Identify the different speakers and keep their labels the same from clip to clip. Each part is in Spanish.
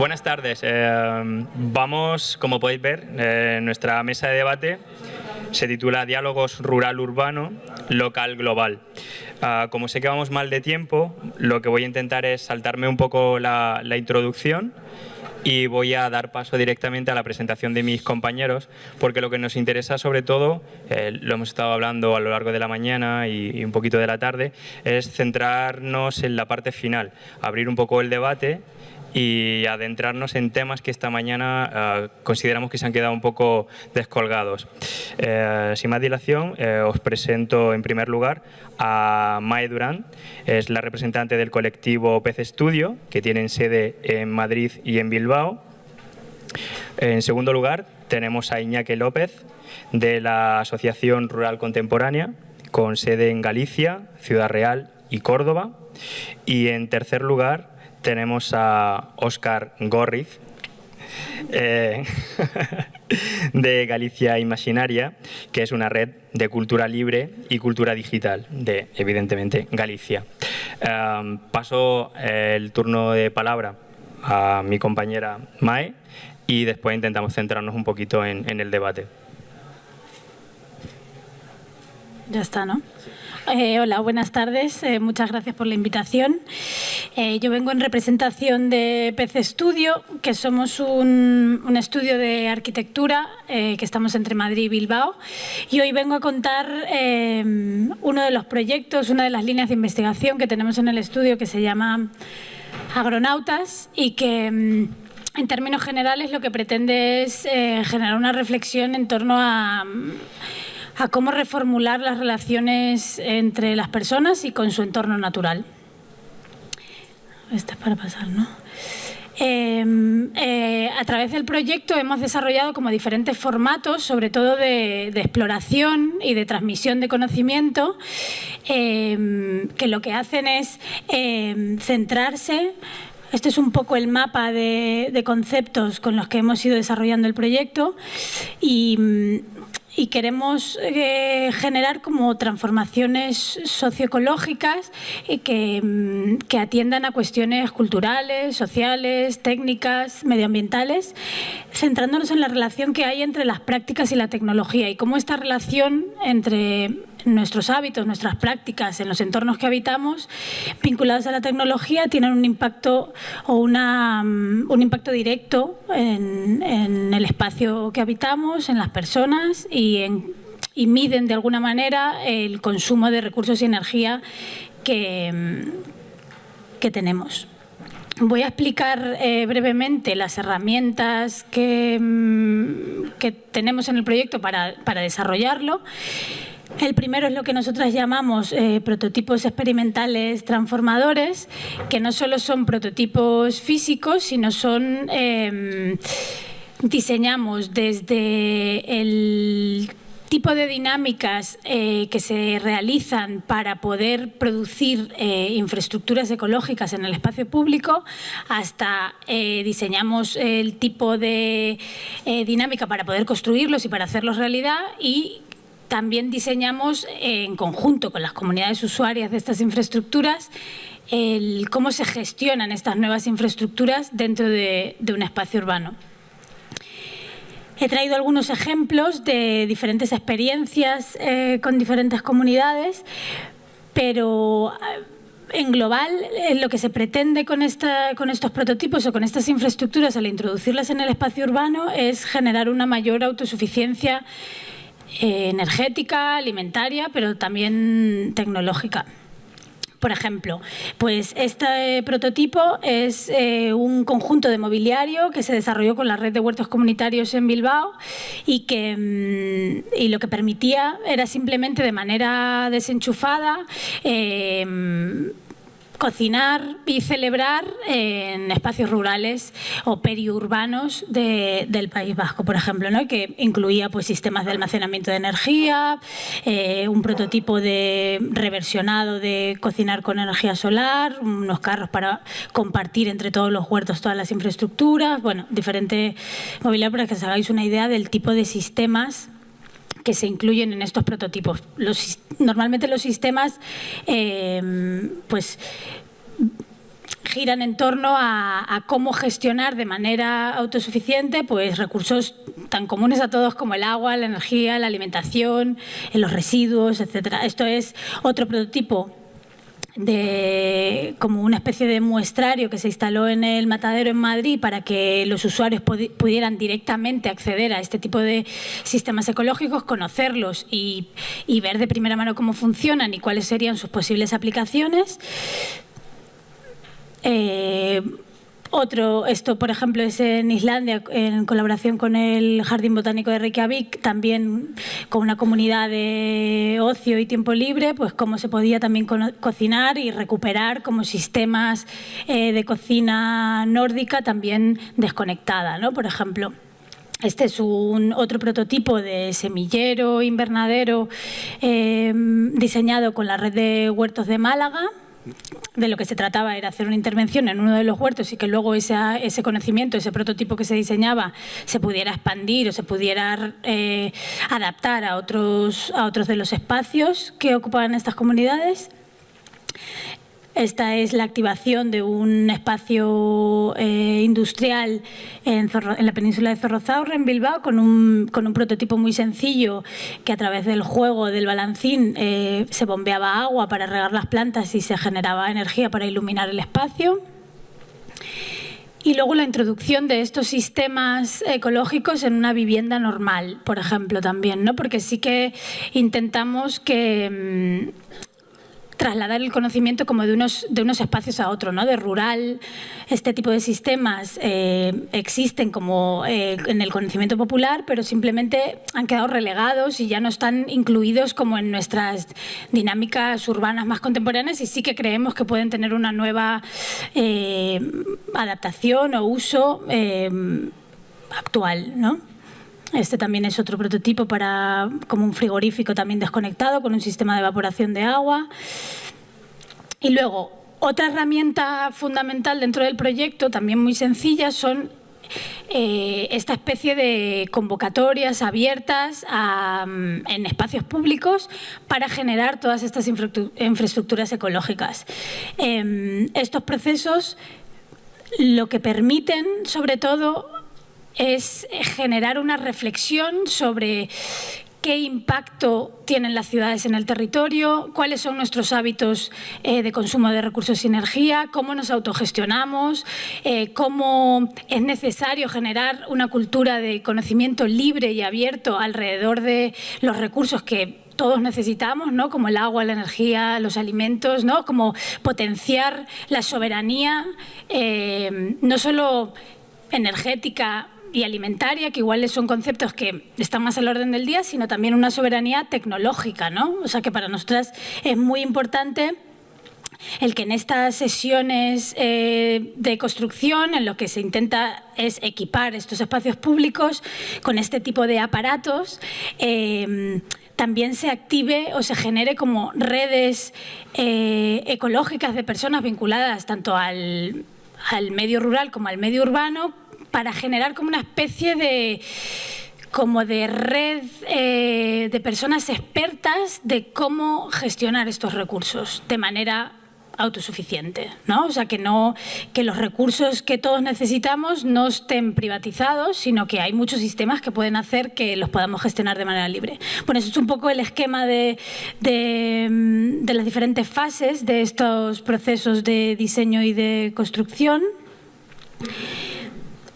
Speaker 1: Buenas tardes. Vamos, como podéis ver, nuestra mesa de debate se titula Diálogos Rural-Urbano, Local-Global. Como sé que vamos mal de tiempo, lo que voy a intentar es saltarme un poco la introducción y voy a dar paso directamente a la presentación de mis compañeros, porque lo que nos interesa sobre todo, lo hemos estado hablando a lo largo de la mañana y un poquito de la tarde, es centrarnos en la parte final, abrir un poco el debate y adentrarnos en temas que esta mañana consideramos que se han quedado un poco descolgados. Sin más dilación, os presento en primer lugar a Mae Durán, es la representante del colectivo Pez Estudio, que tienen sede en Madrid y en Bilbao. En segundo lugar, tenemos a Iñaki López, de la Asociación Rural Contemporánea, con sede en Galicia, Ciudad Real y Córdoba. Y en tercer lugar, tenemos a Óscar Górriz, de Galicia Imaginaria, que es una red de cultura libre y cultura digital de, evidentemente, Galicia. Paso el turno de palabra a mi compañera Mae y después intentamos centrarnos un poquito en el debate.
Speaker 2: Ya está, ¿no? Hola, buenas tardes. Muchas gracias por la invitación. Yo vengo en representación de Pez Estudio, que somos un estudio de arquitectura que estamos entre Madrid y Bilbao. Y hoy vengo a contar uno de los proyectos, una de las líneas de investigación que tenemos en el estudio, que se llama Agronautas y que en términos generales lo que pretende es generar una reflexión en torno a cómo reformular las relaciones entre las personas y con su entorno natural. Esta es para pasar, ¿no? A través del proyecto hemos desarrollado como diferentes formatos, sobre todo de exploración y de transmisión de conocimiento, que lo que hacen es centrarse. Este es un poco el mapa de conceptos con los que hemos ido desarrollando el proyecto y queremos generar como transformaciones socioecológicas que atiendan a cuestiones culturales, sociales, técnicas, medioambientales, centrándonos en la relación que hay entre las prácticas y la tecnología y cómo esta relación entre nuestros hábitos, nuestras prácticas en los entornos que habitamos, vinculados a la tecnología, tienen un impacto o un impacto directo en el espacio que habitamos, en las personas y miden de alguna manera el consumo de recursos y energía que tenemos. Voy a explicar brevemente las herramientas que tenemos en el proyecto para desarrollarlo. El primero es lo que nosotras llamamos prototipos experimentales transformadores, que no solo son prototipos físicos, sino son diseñamos desde el tipo de dinámicas que se realizan para poder producir infraestructuras ecológicas en el espacio público, hasta diseñamos el tipo de dinámica para poder construirlos y para hacerlos realidad, y también diseñamos en conjunto con las comunidades usuarias de estas infraestructuras cómo se gestionan estas nuevas infraestructuras dentro de un espacio urbano. He traído algunos ejemplos de diferentes experiencias con diferentes comunidades, pero en global lo que se pretende con estos prototipos o con estas infraestructuras al introducirlas en el espacio urbano es generar una mayor autosuficiencia energética, alimentaria, pero también tecnológica. Por ejemplo, pues este prototipo es un conjunto de mobiliario que se desarrolló con la red de huertos comunitarios en Bilbao y lo que permitía era simplemente de manera desenchufada cocinar y celebrar en espacios rurales o periurbanos del País Vasco, por ejemplo, ¿no? Que incluía pues sistemas de almacenamiento de energía, un prototipo de reversionado de cocinar con energía solar, unos carros para compartir entre todos los huertos todas las infraestructuras, bueno, diferente mobiliario para que os hagáis una idea del tipo de sistemas que se incluyen en estos prototipos. Normalmente los sistemas pues giran en torno a cómo gestionar de manera autosuficiente pues, recursos tan comunes a todos como el agua, la energía, la alimentación, los residuos, etc. Esto es otro prototipo como una especie de muestrario que se instaló en el Matadero en Madrid para que los usuarios pudieran directamente acceder a este tipo de sistemas ecológicos, conocerlos y ver de primera mano cómo funcionan y cuáles serían sus posibles aplicaciones. Esto, por ejemplo, es en Islandia, en colaboración con el Jardín Botánico de Reykjavik, también con una comunidad de ocio y tiempo libre, pues cómo se podía también cocinar y recuperar como sistemas de cocina nórdica también desconectada, ¿no? Por ejemplo. Este es otro prototipo de semillero invernadero diseñado con la red de huertos de Málaga. De lo que se trataba era hacer una intervención en uno de los huertos y que luego ese conocimiento, ese prototipo que se diseñaba, se pudiera expandir o se pudiera adaptar a otros de los espacios que ocupaban estas comunidades. Esta es la activación de un espacio industrial en la península de Zorrozaurre, en Bilbao, con un prototipo muy sencillo que a través del juego del balancín se bombeaba agua para regar las plantas y se generaba energía para iluminar el espacio. Y luego la introducción de estos sistemas ecológicos en una vivienda normal, por ejemplo, también, ¿no? Porque sí que intentamos que trasladar el conocimiento como de unos espacios a otros, ¿no? De rural, este tipo de sistemas existen como en el conocimiento popular, pero simplemente han quedado relegados y ya no están incluidos como en nuestras dinámicas urbanas más contemporáneas, y sí que creemos que pueden tener una nueva adaptación o uso actual, ¿no? Este también es otro prototipo como un frigorífico también desconectado con un sistema de evaporación de agua. Y luego, otra herramienta fundamental dentro del proyecto, también muy sencilla, son esta especie de convocatorias abiertas en espacios públicos para generar todas estas infraestructuras ecológicas. Estos procesos lo que permiten, sobre todo, es generar una reflexión sobre qué impacto tienen las ciudades en el territorio, cuáles son nuestros hábitos de consumo de recursos y energía, cómo nos autogestionamos, cómo es necesario generar una cultura de conocimiento libre y abierto alrededor de los recursos que todos necesitamos, ¿no? Como el agua, la energía, los alimentos, ¿no? Como potenciar la soberanía, no solo energética y alimentaria, que igual son conceptos que están más al orden del día, sino también una soberanía tecnológica, ¿no? O sea que para nosotras es muy importante el que en estas sesiones de construcción, en lo que se intenta es equipar estos espacios públicos con este tipo de aparatos, también se active o se genere como redes ecológicas de personas vinculadas tanto al medio rural como al medio urbano, para generar como una especie de red de personas expertas de cómo gestionar estos recursos de manera autosuficiente, ¿no? O sea, que los recursos que todos necesitamos no estén privatizados, sino que hay muchos sistemas que pueden hacer que los podamos gestionar de manera libre. Bueno, eso es un poco el esquema de las diferentes fases de estos procesos de diseño y de construcción.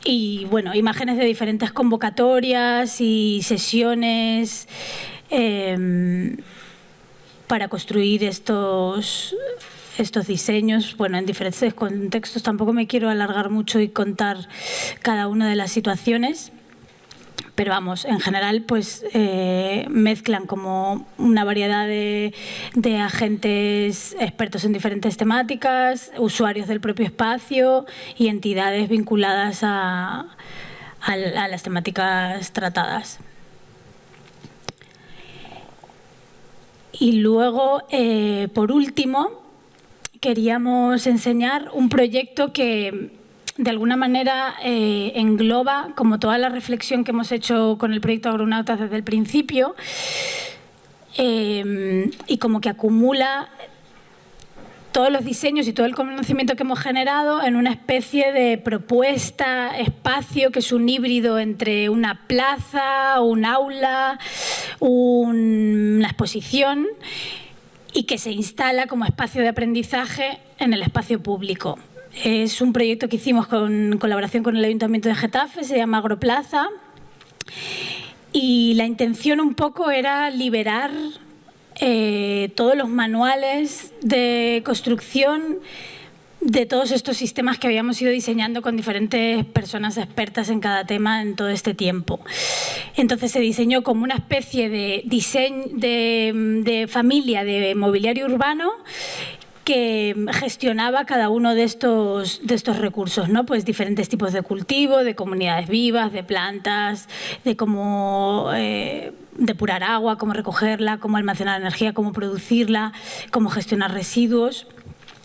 Speaker 2: Y bueno, imágenes de diferentes convocatorias y sesiones para construir estos diseños, bueno, en diferentes contextos. Tampoco me quiero alargar mucho y contar cada una de las situaciones, pero vamos, en general pues mezclan como una variedad de agentes expertos en diferentes temáticas, usuarios del propio espacio y entidades vinculadas a las temáticas tratadas. Y luego, por último, queríamos enseñar un proyecto que de alguna manera engloba como toda la reflexión que hemos hecho con el proyecto Agronautas desde el principio y como que acumula todos los diseños y todo el conocimiento que hemos generado en una especie de propuesta, espacio que es un híbrido entre una plaza, un aula, una exposición, y que se instala como espacio de aprendizaje en el espacio público. Es un proyecto que hicimos en colaboración con el Ayuntamiento de Getafe, se llama Agroplaza, y la intención un poco era liberar todos los manuales de construcción de todos estos sistemas que habíamos ido diseñando con diferentes personas expertas en cada tema en todo este tiempo. Entonces se diseñó como una especie de diseño de familia de mobiliario urbano que gestionaba cada uno de estos recursos, ¿no? Pues diferentes tipos de cultivo, de comunidades vivas, de plantas, de cómo depurar agua, cómo recogerla, cómo almacenar energía, cómo producirla, cómo gestionar residuos.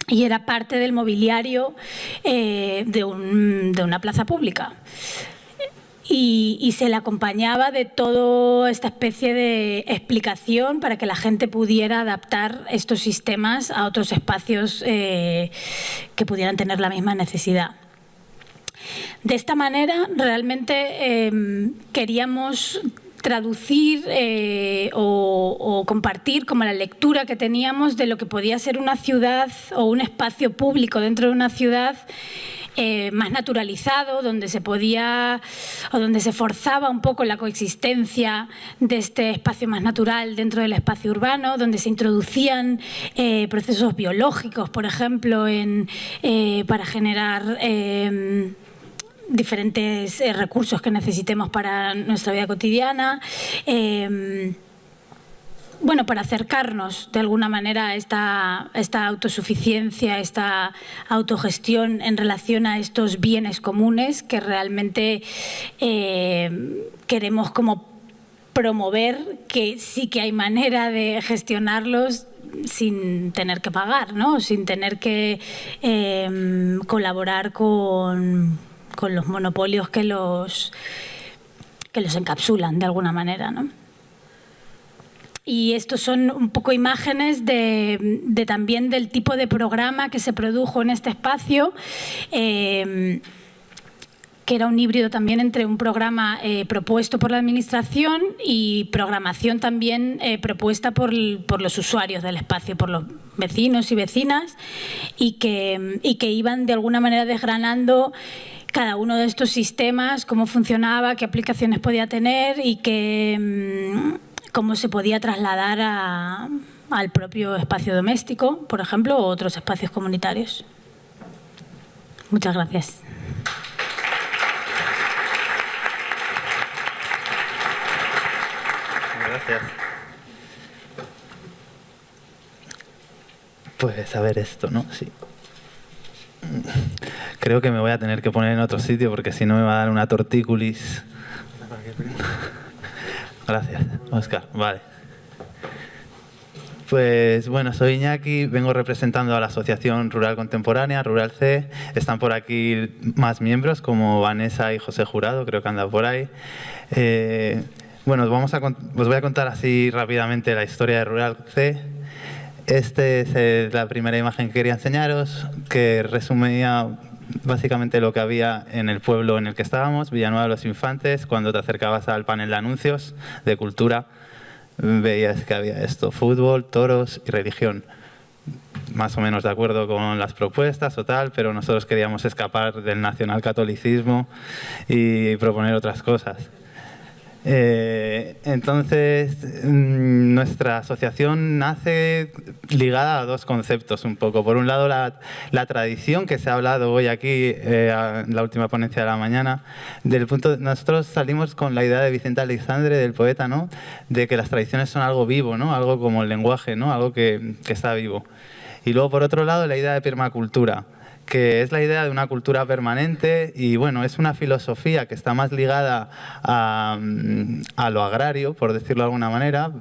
Speaker 2: Y era parte del mobiliario de una plaza pública. Y se le acompañaba de toda esta especie de explicación para que la gente pudiera adaptar estos sistemas a otros espacios que pudieran tener la misma necesidad. De esta manera, realmente queríamos traducir o compartir como la lectura que teníamos de lo que podía ser una ciudad o un espacio público dentro de una ciudad más naturalizado, donde se podía o donde se forzaba un poco la coexistencia de este espacio más natural dentro del espacio urbano, donde se introducían procesos biológicos, por ejemplo, para generar diferentes recursos que necesitemos para nuestra vida cotidiana, bueno, para acercarnos de alguna manera a esta autosuficiencia, esta autogestión en relación a estos bienes comunes que realmente queremos como promover, que sí que hay manera de gestionarlos sin tener que pagar, ¿no? Sin tener que colaborar con los monopolios que los encapsulan de alguna manera, ¿no? Y estos son un poco imágenes también del tipo de programa que se produjo en este espacio, que era un híbrido también entre un programa propuesto por la Administración y programación también propuesta por los usuarios del espacio, por los vecinos y vecinas, y que iban de alguna manera desgranando cada uno de estos sistemas, cómo funcionaba, qué aplicaciones podía tener y cómo se podía trasladar al propio espacio doméstico, por ejemplo, o otros espacios comunitarios. Muchas gracias.
Speaker 3: Gracias. Pues a ver esto, ¿no? Sí. Creo que me voy a tener que poner en otro sitio porque si no me va a dar una tortícolis. Gracias, Óscar. Vale. Pues bueno, soy Iñaki, vengo representando a la Asociación Rural Contemporánea, Rural C. Están por aquí más miembros como Vanessa y José Jurado, creo que anda por ahí. Bueno, os voy a contar así rápidamente la historia de Rural C. Esta es la primera imagen que quería enseñaros, que resumía básicamente lo que había en el pueblo en el que estábamos, Villanueva de los Infantes. Cuando te acercabas al panel de anuncios de cultura, veías que había esto: fútbol, toros y religión. Más o menos de acuerdo con las propuestas o tal, pero nosotros queríamos escapar del nacionalcatolicismo y proponer otras cosas. Entonces, nuestra asociación nace ligada a dos conceptos un poco. Por un lado, la tradición que se ha hablado hoy aquí, en la última ponencia de la mañana. Nosotros salimos con la idea de Vicente Aleixandre, del poeta, ¿no? De que las tradiciones son algo vivo, ¿no? Algo como el lenguaje, ¿no? Algo que está vivo. Y luego, por otro lado, la idea de permacultura, que es la idea de una cultura permanente y, bueno, es una filosofía que está más ligada a lo agrario, por decirlo de alguna manera,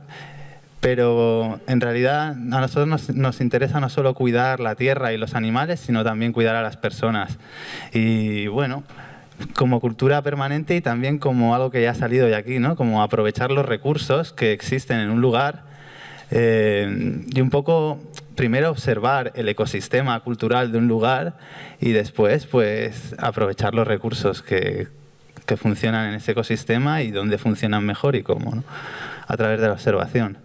Speaker 3: pero en realidad a nosotros nos interesa no solo cuidar la tierra y los animales, sino también cuidar a las personas. Y, bueno, como cultura permanente y también como algo que ya ha salido de aquí, ¿no? Como aprovechar los recursos que existen en un lugar y un poco primero observar el ecosistema cultural de un lugar y después pues aprovechar los recursos que funcionan en ese ecosistema y dónde funcionan mejor y cómo, ¿no? A través de la observación.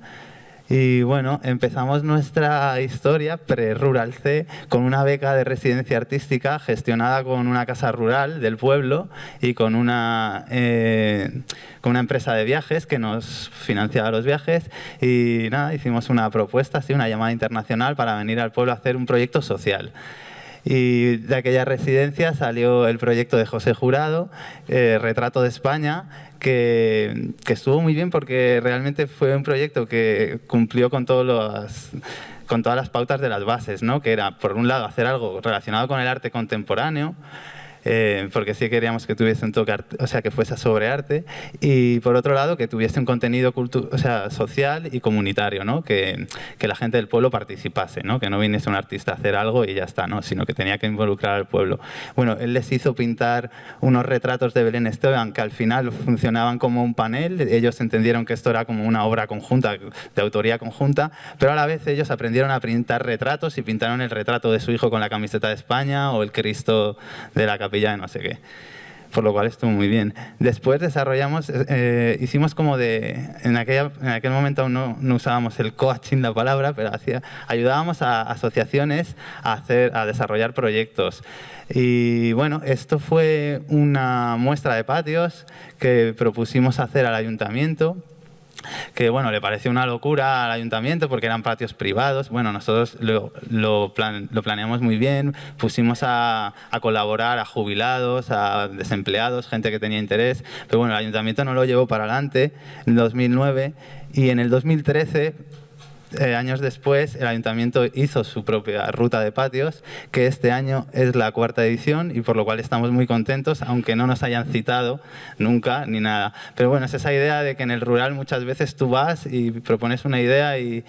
Speaker 3: Y bueno, empezamos nuestra historia pre-Rural C con una beca de residencia artística gestionada con una casa rural del pueblo y con una empresa de viajes que nos financiaba los viajes. Y nada, hicimos una propuesta, así, una llamada internacional para venir al pueblo a hacer un proyecto social. Y de aquella residencia salió el proyecto de José Jurado, Retrato de España, que estuvo muy bien porque realmente fue un proyecto que cumplió con todas las pautas de las bases, ¿no? Que era, por un lado, hacer algo relacionado con el arte contemporáneo, porque sí queríamos que tuviese un toque, o sea, que fuese sobre arte, y por otro lado que tuviese un contenido social y comunitario, ¿no? Que la gente del pueblo participase, ¿no? Que no viniese un artista a hacer algo y ya está, ¿no? Sino que tenía que involucrar al pueblo. Bueno, él les hizo pintar unos retratos de Belén Esteban que al final funcionaban como un panel. Ellos entendieron que esto era como una obra conjunta, de autoría conjunta, pero a la vez ellos aprendieron a pintar retratos y pintaron el retrato de su hijo con la camiseta de España o el Cristo de la capilla de no sé qué, por lo cual estuvo muy bien. Después desarrollamos, hicimos como en aquel momento aún no usábamos el coaching, la palabra, pero ayudábamos a asociaciones a desarrollar proyectos. Y bueno, esto fue una muestra de patios que propusimos hacer al ayuntamiento, que bueno, le pareció una locura al ayuntamiento porque eran patios privados. Bueno, nosotros lo planeamos muy bien, pusimos a colaborar a jubilados, a desempleados, gente que tenía interés, pero bueno, el ayuntamiento no lo llevó para adelante en 2009 y en el 2013, años después, el ayuntamiento hizo su propia ruta de patios, que este año es la 4ª edición y por lo cual estamos muy contentos, aunque no nos hayan citado nunca ni nada. Pero bueno, es esa idea de que en el rural muchas veces tú vas y propones una idea y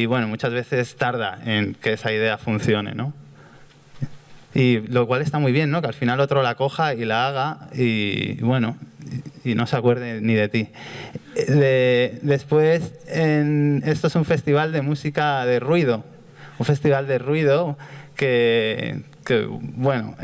Speaker 3: bueno, muchas veces tarda en que esa idea funcione, ¿no? Y lo cual está muy bien, ¿no? Que al final otro la coja y la haga y bueno, y no se acuerde ni de ti. Después, esto es un festival de música de ruido, un festival de ruido que bueno,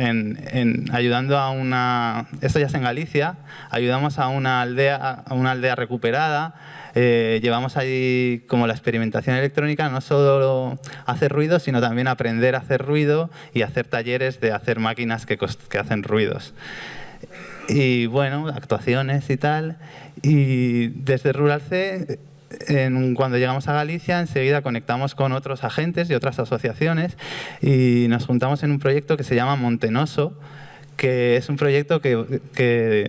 Speaker 3: ayudando a esto ya es en Galicia, ayudamos a una aldea recuperada. Llevamos allí como la experimentación electrónica, no solo hacer ruido, sino también aprender a hacer ruido y hacer talleres de hacer máquinas que hacen ruidos. Y bueno, actuaciones y tal. Y desde Rural C, cuando llegamos a Galicia, enseguida conectamos con otros agentes y otras asociaciones y nos juntamos en un proyecto que se llama Montenoso, que es un proyecto que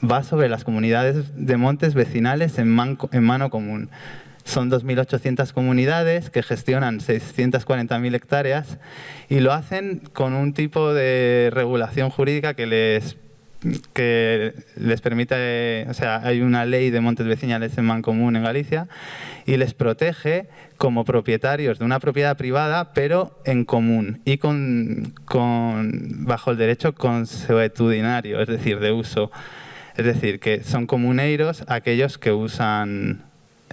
Speaker 3: va sobre las comunidades de montes vecinales en mano común. Son 2.800 comunidades que gestionan 640.000 hectáreas y lo hacen con un tipo de regulación jurídica que les permite, o sea, hay una ley de montes vecinales en mancomun en Galicia y les protege como propietarios de una propiedad privada, pero en común y bajo el derecho consuetudinario, es decir, de uso. Es decir, que son comuneiros aquellos que usan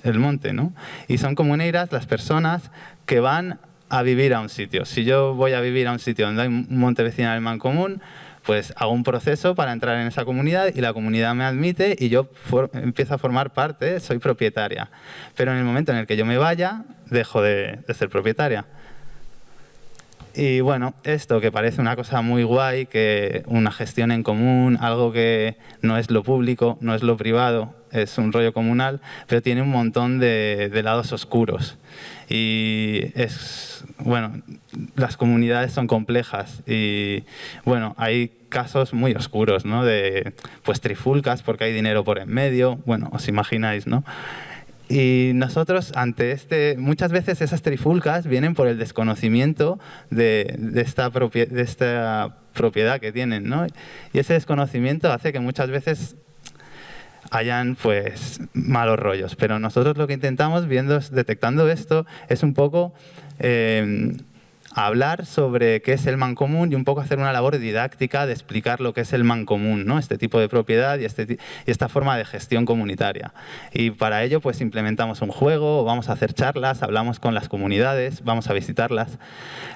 Speaker 3: el monte, ¿no? Y son comuneiras las personas que van a vivir a un sitio. Si yo voy a vivir a un sitio donde hay un monte vecinal en mancomun, pues hago un proceso para entrar en esa comunidad y la comunidad me admite y yo empiezo a formar parte, soy propietaria. Pero en el momento en el que yo me vaya, dejo de ser propietaria. Y bueno, esto que parece una cosa muy guay, que una gestión en común, algo que no es lo público, no es lo privado, es un rollo comunal, pero tiene un montón de lados oscuros. Y bueno, las comunidades son complejas y bueno, hay casos muy oscuros, ¿no? De pues trifulcas porque hay dinero por en medio, bueno, os imagináis, ¿no? Y nosotros, muchas veces esas trifulcas vienen por el desconocimiento de esta propiedad que tienen, ¿no? Y ese desconocimiento hace que muchas veces hayan pues malos rollos. Pero nosotros lo que intentamos, detectando esto, es un poco a hablar sobre qué es el Mancomún y un poco hacer una labor didáctica de explicar lo que es el Mancomún, ¿no? Este tipo de propiedad y esta forma de gestión comunitaria. Y para ello pues implementamos un juego, vamos a hacer charlas, hablamos con las comunidades, vamos a visitarlas.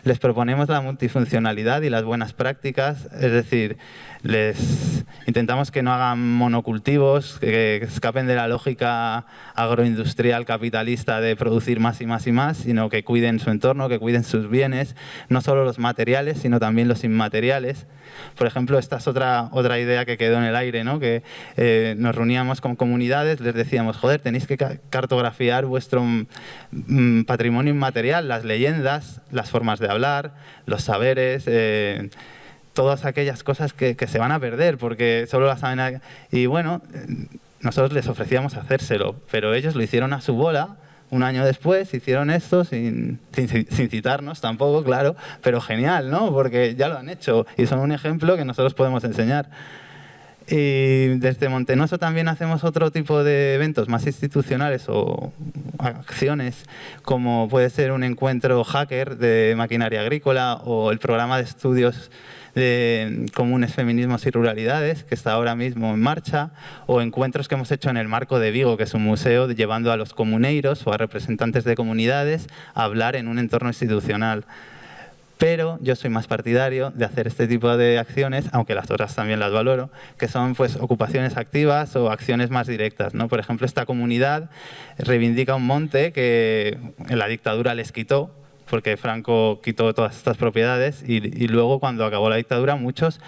Speaker 3: Les proponemos la multifuncionalidad y las buenas prácticas, es decir, les intentamos que no hagan monocultivos, que escapen de la lógica agroindustrial capitalista de producir más y más y más, sino que cuiden su entorno, que cuiden sus bienes, no solo los materiales, sino también los inmateriales. Por ejemplo, esta es otra idea que quedó en el aire, ¿no? Que nos reuníamos con comunidades, les decíamos, joder, tenéis que cartografiar vuestro patrimonio inmaterial, las leyendas, las formas de hablar, los saberes, todas aquellas cosas que se van a perder porque solo las saben. Y bueno, nosotros les ofrecíamos hacérselo, pero ellos lo hicieron a su bola. Un año después hicieron esto sin citarnos tampoco, claro, pero genial, ¿no? Porque ya lo han hecho y son un ejemplo que nosotros podemos enseñar. Y desde Montenoso también hacemos otro tipo de eventos más institucionales o acciones, como puede ser un encuentro hacker de maquinaria agrícola o el programa de estudios de comunes, feminismos y ruralidades, que está ahora mismo en marcha, o encuentros que hemos hecho en el Marco de Vigo, que es un museo, llevando a los comuneiros o a representantes de comunidades a hablar en un entorno institucional. Pero yo soy más partidario de hacer este tipo de acciones, aunque las otras también las valoro, que son pues ocupaciones activas o acciones más directas, ¿no? Por ejemplo, esta comunidad reivindica un monte que en la dictadura les quitó, porque Franco quitó todas estas propiedades y luego cuando acabó la dictadura muchos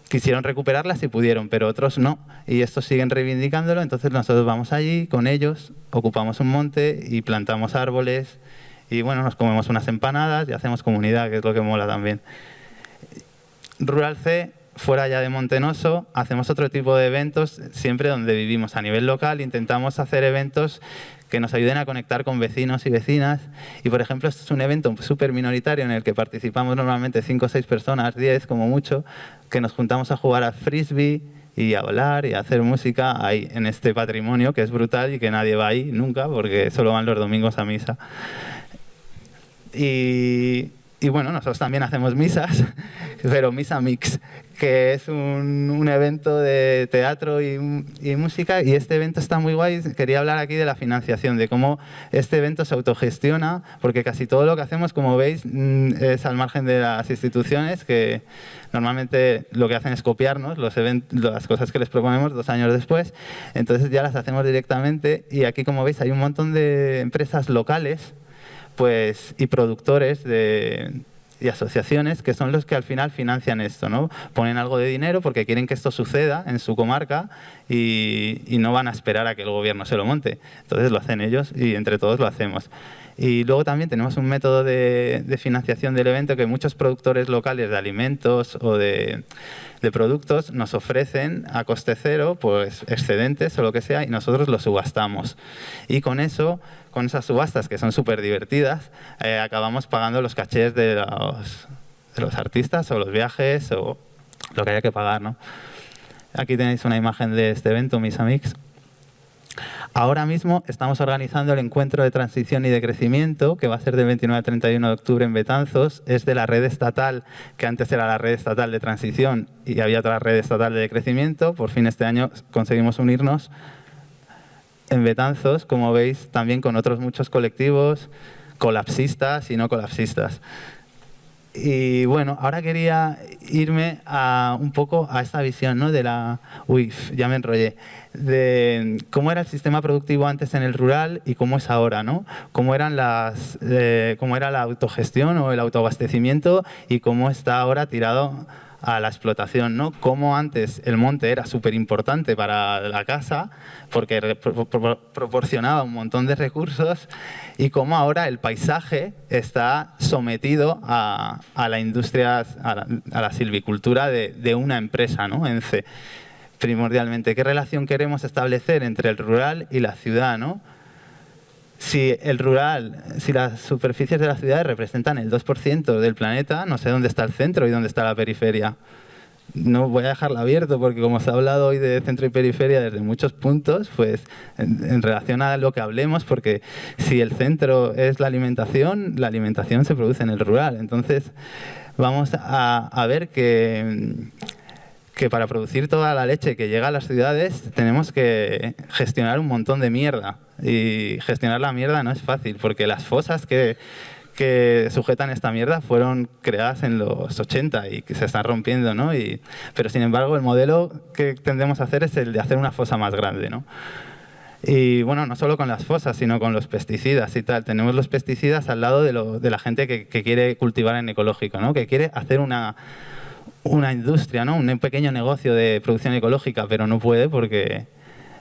Speaker 3: quisieron recuperarlas y pudieron, pero otros no. Y estos siguen reivindicándolo, entonces nosotros vamos allí con ellos, ocupamos un monte y plantamos árboles y bueno, nos comemos unas empanadas y hacemos comunidad, que es lo que mola también. Rural C, fuera ya de Montenoso, hacemos otro tipo de eventos siempre donde vivimos a nivel local. Intentamos hacer eventos que nos ayuden a conectar con vecinos y vecinas. Y, por ejemplo, este es un evento súper minoritario en el que participamos normalmente 5 o 6 personas, 10 como mucho, que nos juntamos a jugar a frisbee y a hablar y a hacer música ahí, en este patrimonio que es brutal y que nadie va ahí nunca porque solo van los domingos a misa. Y bueno, nosotros también hacemos misas, pero misa mix, que es un evento de teatro y música, y este evento está muy guay. Quería hablar aquí de la financiación, de cómo este evento se autogestiona, porque casi todo lo que hacemos, como veis, es al margen de las instituciones, que normalmente lo que hacen es copiarnos las cosas que les proponemos 2 años después, entonces ya las hacemos directamente, y aquí, como veis, hay un montón de empresas locales pues, y productores y asociaciones que son los que al final financian esto, ¿no? Ponen algo de dinero porque quieren que esto suceda en su comarca y no van a esperar a que el gobierno se lo monte. Entonces lo hacen ellos y entre todos lo hacemos. Y luego también tenemos un método de financiación del evento que muchos productores locales de alimentos o de productos nos ofrecen a coste cero, pues excedentes o lo que sea, y nosotros los subastamos. Y con eso, con esas subastas que son súper divertidas, acabamos pagando los cachés de los artistas o los viajes o lo que haya que pagar, ¿no? Aquí tenéis una imagen de este evento, Misa Mix. Ahora mismo estamos organizando el encuentro de transición y de crecimiento, que va a ser del 29 al 31 de octubre en Betanzos. Es de la red estatal, que antes era la red estatal de transición y había otra red estatal de crecimiento. Por fin este año conseguimos unirnos en Betanzos, como veis, también con otros muchos colectivos, colapsistas y no colapsistas. Y bueno, ahora quería irme un poco a esta visión, ¿no? Uy, ya me enrollé. De cómo era el sistema productivo antes en el rural y cómo es ahora, ¿no? Cómo era la autogestión o el autoabastecimiento y cómo está ahora tirado a la explotación, ¿no? Cómo antes el monte era súper importante para la casa porque proporcionaba un montón de recursos, y cómo ahora el paisaje está sometido a la industria, a la silvicultura de una empresa, ¿no? ENCE, primordialmente. ¿Qué relación queremos establecer entre el rural y la ciudad, ¿no? Si las superficies de las ciudades representan el 2% del planeta, no sé dónde está el centro y dónde está la periferia. no voy a dejarlo abierto porque como se ha hablado hoy de centro y periferia desde muchos puntos, pues en relación a lo que hablemos, porque si el centro es la alimentación se produce en el rural. Entonces vamos a ver que para producir toda la leche que llega a las ciudades tenemos que gestionar un montón de mierda. Y gestionar la mierda no es fácil, porque las fosas que sujetan esta mierda fueron creadas en los 80 y que se están rompiendo, ¿no? Pero sin embargo el modelo que tendemos a hacer es el de hacer una fosa más grande, ¿no? Y bueno, no solo con las fosas, sino con los pesticidas y tal. Tenemos los pesticidas al lado de la gente que quiere cultivar en ecológico, ¿no? Que quiere hacer una industria, ¿no? Un pequeño negocio de producción ecológica, pero no puede porque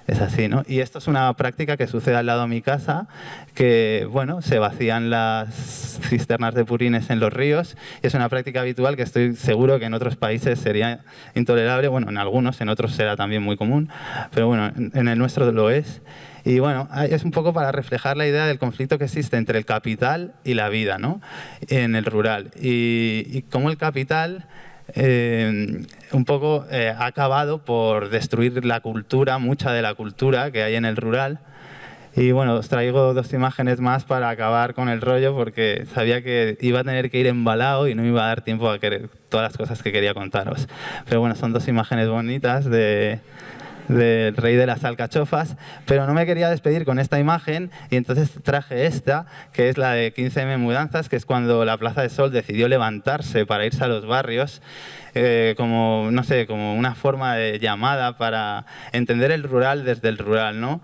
Speaker 3: es así, ¿no? Y esto es una práctica que sucede al lado de mi casa, que, bueno, se vacían las cisternas de purines en los ríos, y es una práctica habitual que estoy seguro que en otros países sería intolerable, bueno, en algunos, en otros será también muy común, pero bueno, en el nuestro lo es. Y bueno, es un poco para reflejar la idea del conflicto que existe entre el capital y la vida, ¿no? En el rural. Y cómo el capital un poco ha acabado por destruir la cultura, mucha de la cultura que hay en el rural. Y bueno, os traigo 2 imágenes más para acabar con el rollo, porque sabía que iba a tener que ir embalado y no me iba a dar tiempo a querer todas las cosas que quería contaros. Pero bueno, son 2 imágenes bonitas del rey de las alcachofas, pero no me quería despedir con esta imagen y entonces traje esta, que es la de 15M Mudanzas, que es cuando la Plaza de Sol decidió levantarse para irse a los barrios, como, no sé, como una forma de llamada para entender el rural desde el rural, ¿no?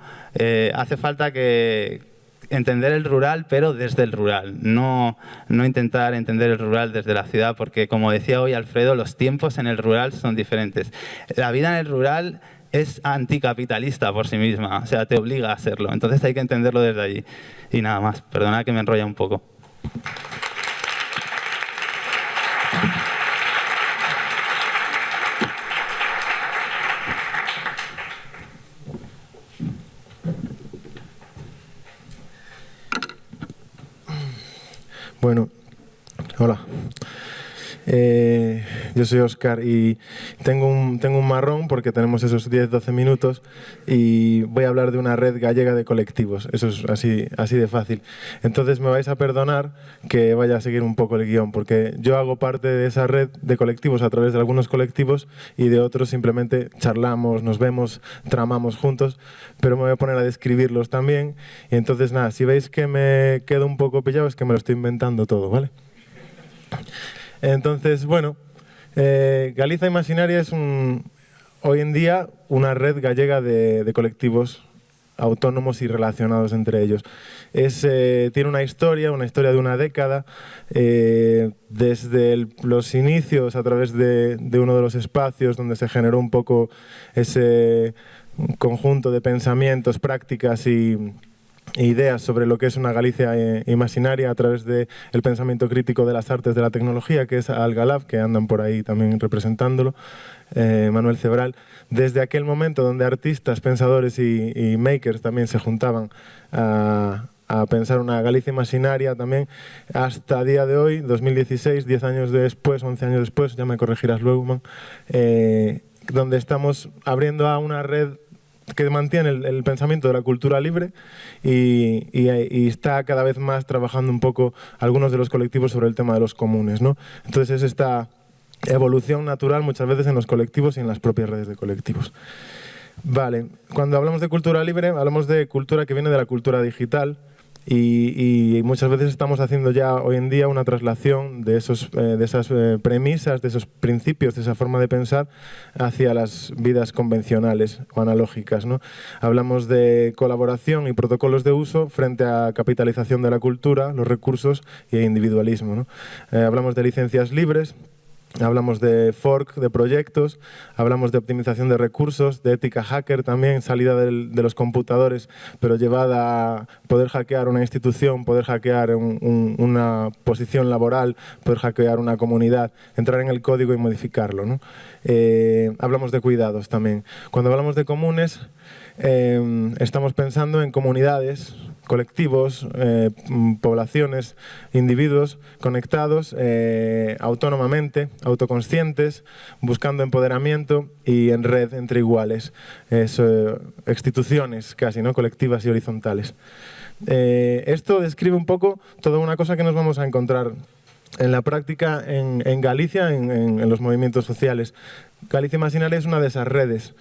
Speaker 3: Hace falta que entender el rural, pero desde el rural, no intentar entender el rural desde la ciudad, porque como decía hoy Alfredo, los tiempos en el rural son diferentes. La vida en el rural es anticapitalista por sí misma, o sea, te obliga a hacerlo. Entonces hay que entenderlo desde allí. Y nada más, perdona que me enrolla un poco.
Speaker 4: Bueno, hola. Yo soy Óscar y tengo un marrón porque tenemos esos 10-12 minutos y voy a hablar de una red gallega de colectivos. Eso es así de fácil. Entonces me vais a perdonar que vaya a seguir un poco el guión, porque yo hago parte de esa red de colectivos a través de algunos colectivos y de otros simplemente charlamos, nos vemos, tramamos juntos, pero me voy a poner a describirlos también. Y entonces nada, si veis que me quedo un poco pillado es que me lo estoy inventando todo, ¿vale? Entonces, bueno, Galiza Imaxinaria es hoy en día una red gallega de colectivos autónomos y relacionados entre ellos. Tiene una historia de una década, desde los inicios a través de uno de los espacios donde se generó un poco ese conjunto de pensamientos, prácticas y ideas sobre lo que es una Galicia imaginaria a través del pensamiento crítico de las artes de la tecnología, que es Algalab, que andan por ahí también representándolo, Manuel Cebral. Desde aquel momento donde artistas, pensadores y makers también se juntaban a pensar una Galicia imaginaria también, hasta día de hoy, 2016, 10 años después, 11 años después, ya me corregirás luego, man, donde estamos abriendo a una red que mantiene el pensamiento de la cultura libre y está cada vez más trabajando un poco algunos de los colectivos sobre el tema de los comunes, ¿no? Entonces es esta evolución natural muchas veces en los colectivos y en las propias redes de colectivos. Vale, cuando hablamos de cultura libre, hablamos de cultura que viene de la cultura digital y muchas veces estamos haciendo ya hoy en día una traslación de esas premisas, de esos principios, de esa forma de pensar hacia las vidas convencionales o analógicas, ¿no? Hablamos de colaboración y protocolos de uso frente a capitalización de la cultura, los recursos y el individualismo, ¿no? Hablamos de licencias libres. Hablamos de fork, de proyectos, hablamos de optimización de recursos, de ética hacker también, salida de los computadores, pero llevada a poder hackear una institución, poder hackear una posición laboral, poder hackear una comunidad, entrar en el código y modificarlo, ¿no? Hablamos de cuidados también. Cuando hablamos de comunes, estamos pensando en comunidades colectivos, poblaciones, individuos conectados autónomamente, autoconscientes, buscando empoderamiento y en red entre iguales, instituciones casi, ¿no? Colectivas y horizontales. Esto describe un poco toda una cosa que nos vamos a encontrar en la práctica en Galicia, en los movimientos sociales. Galicia Imaxinaria es una de esas redes.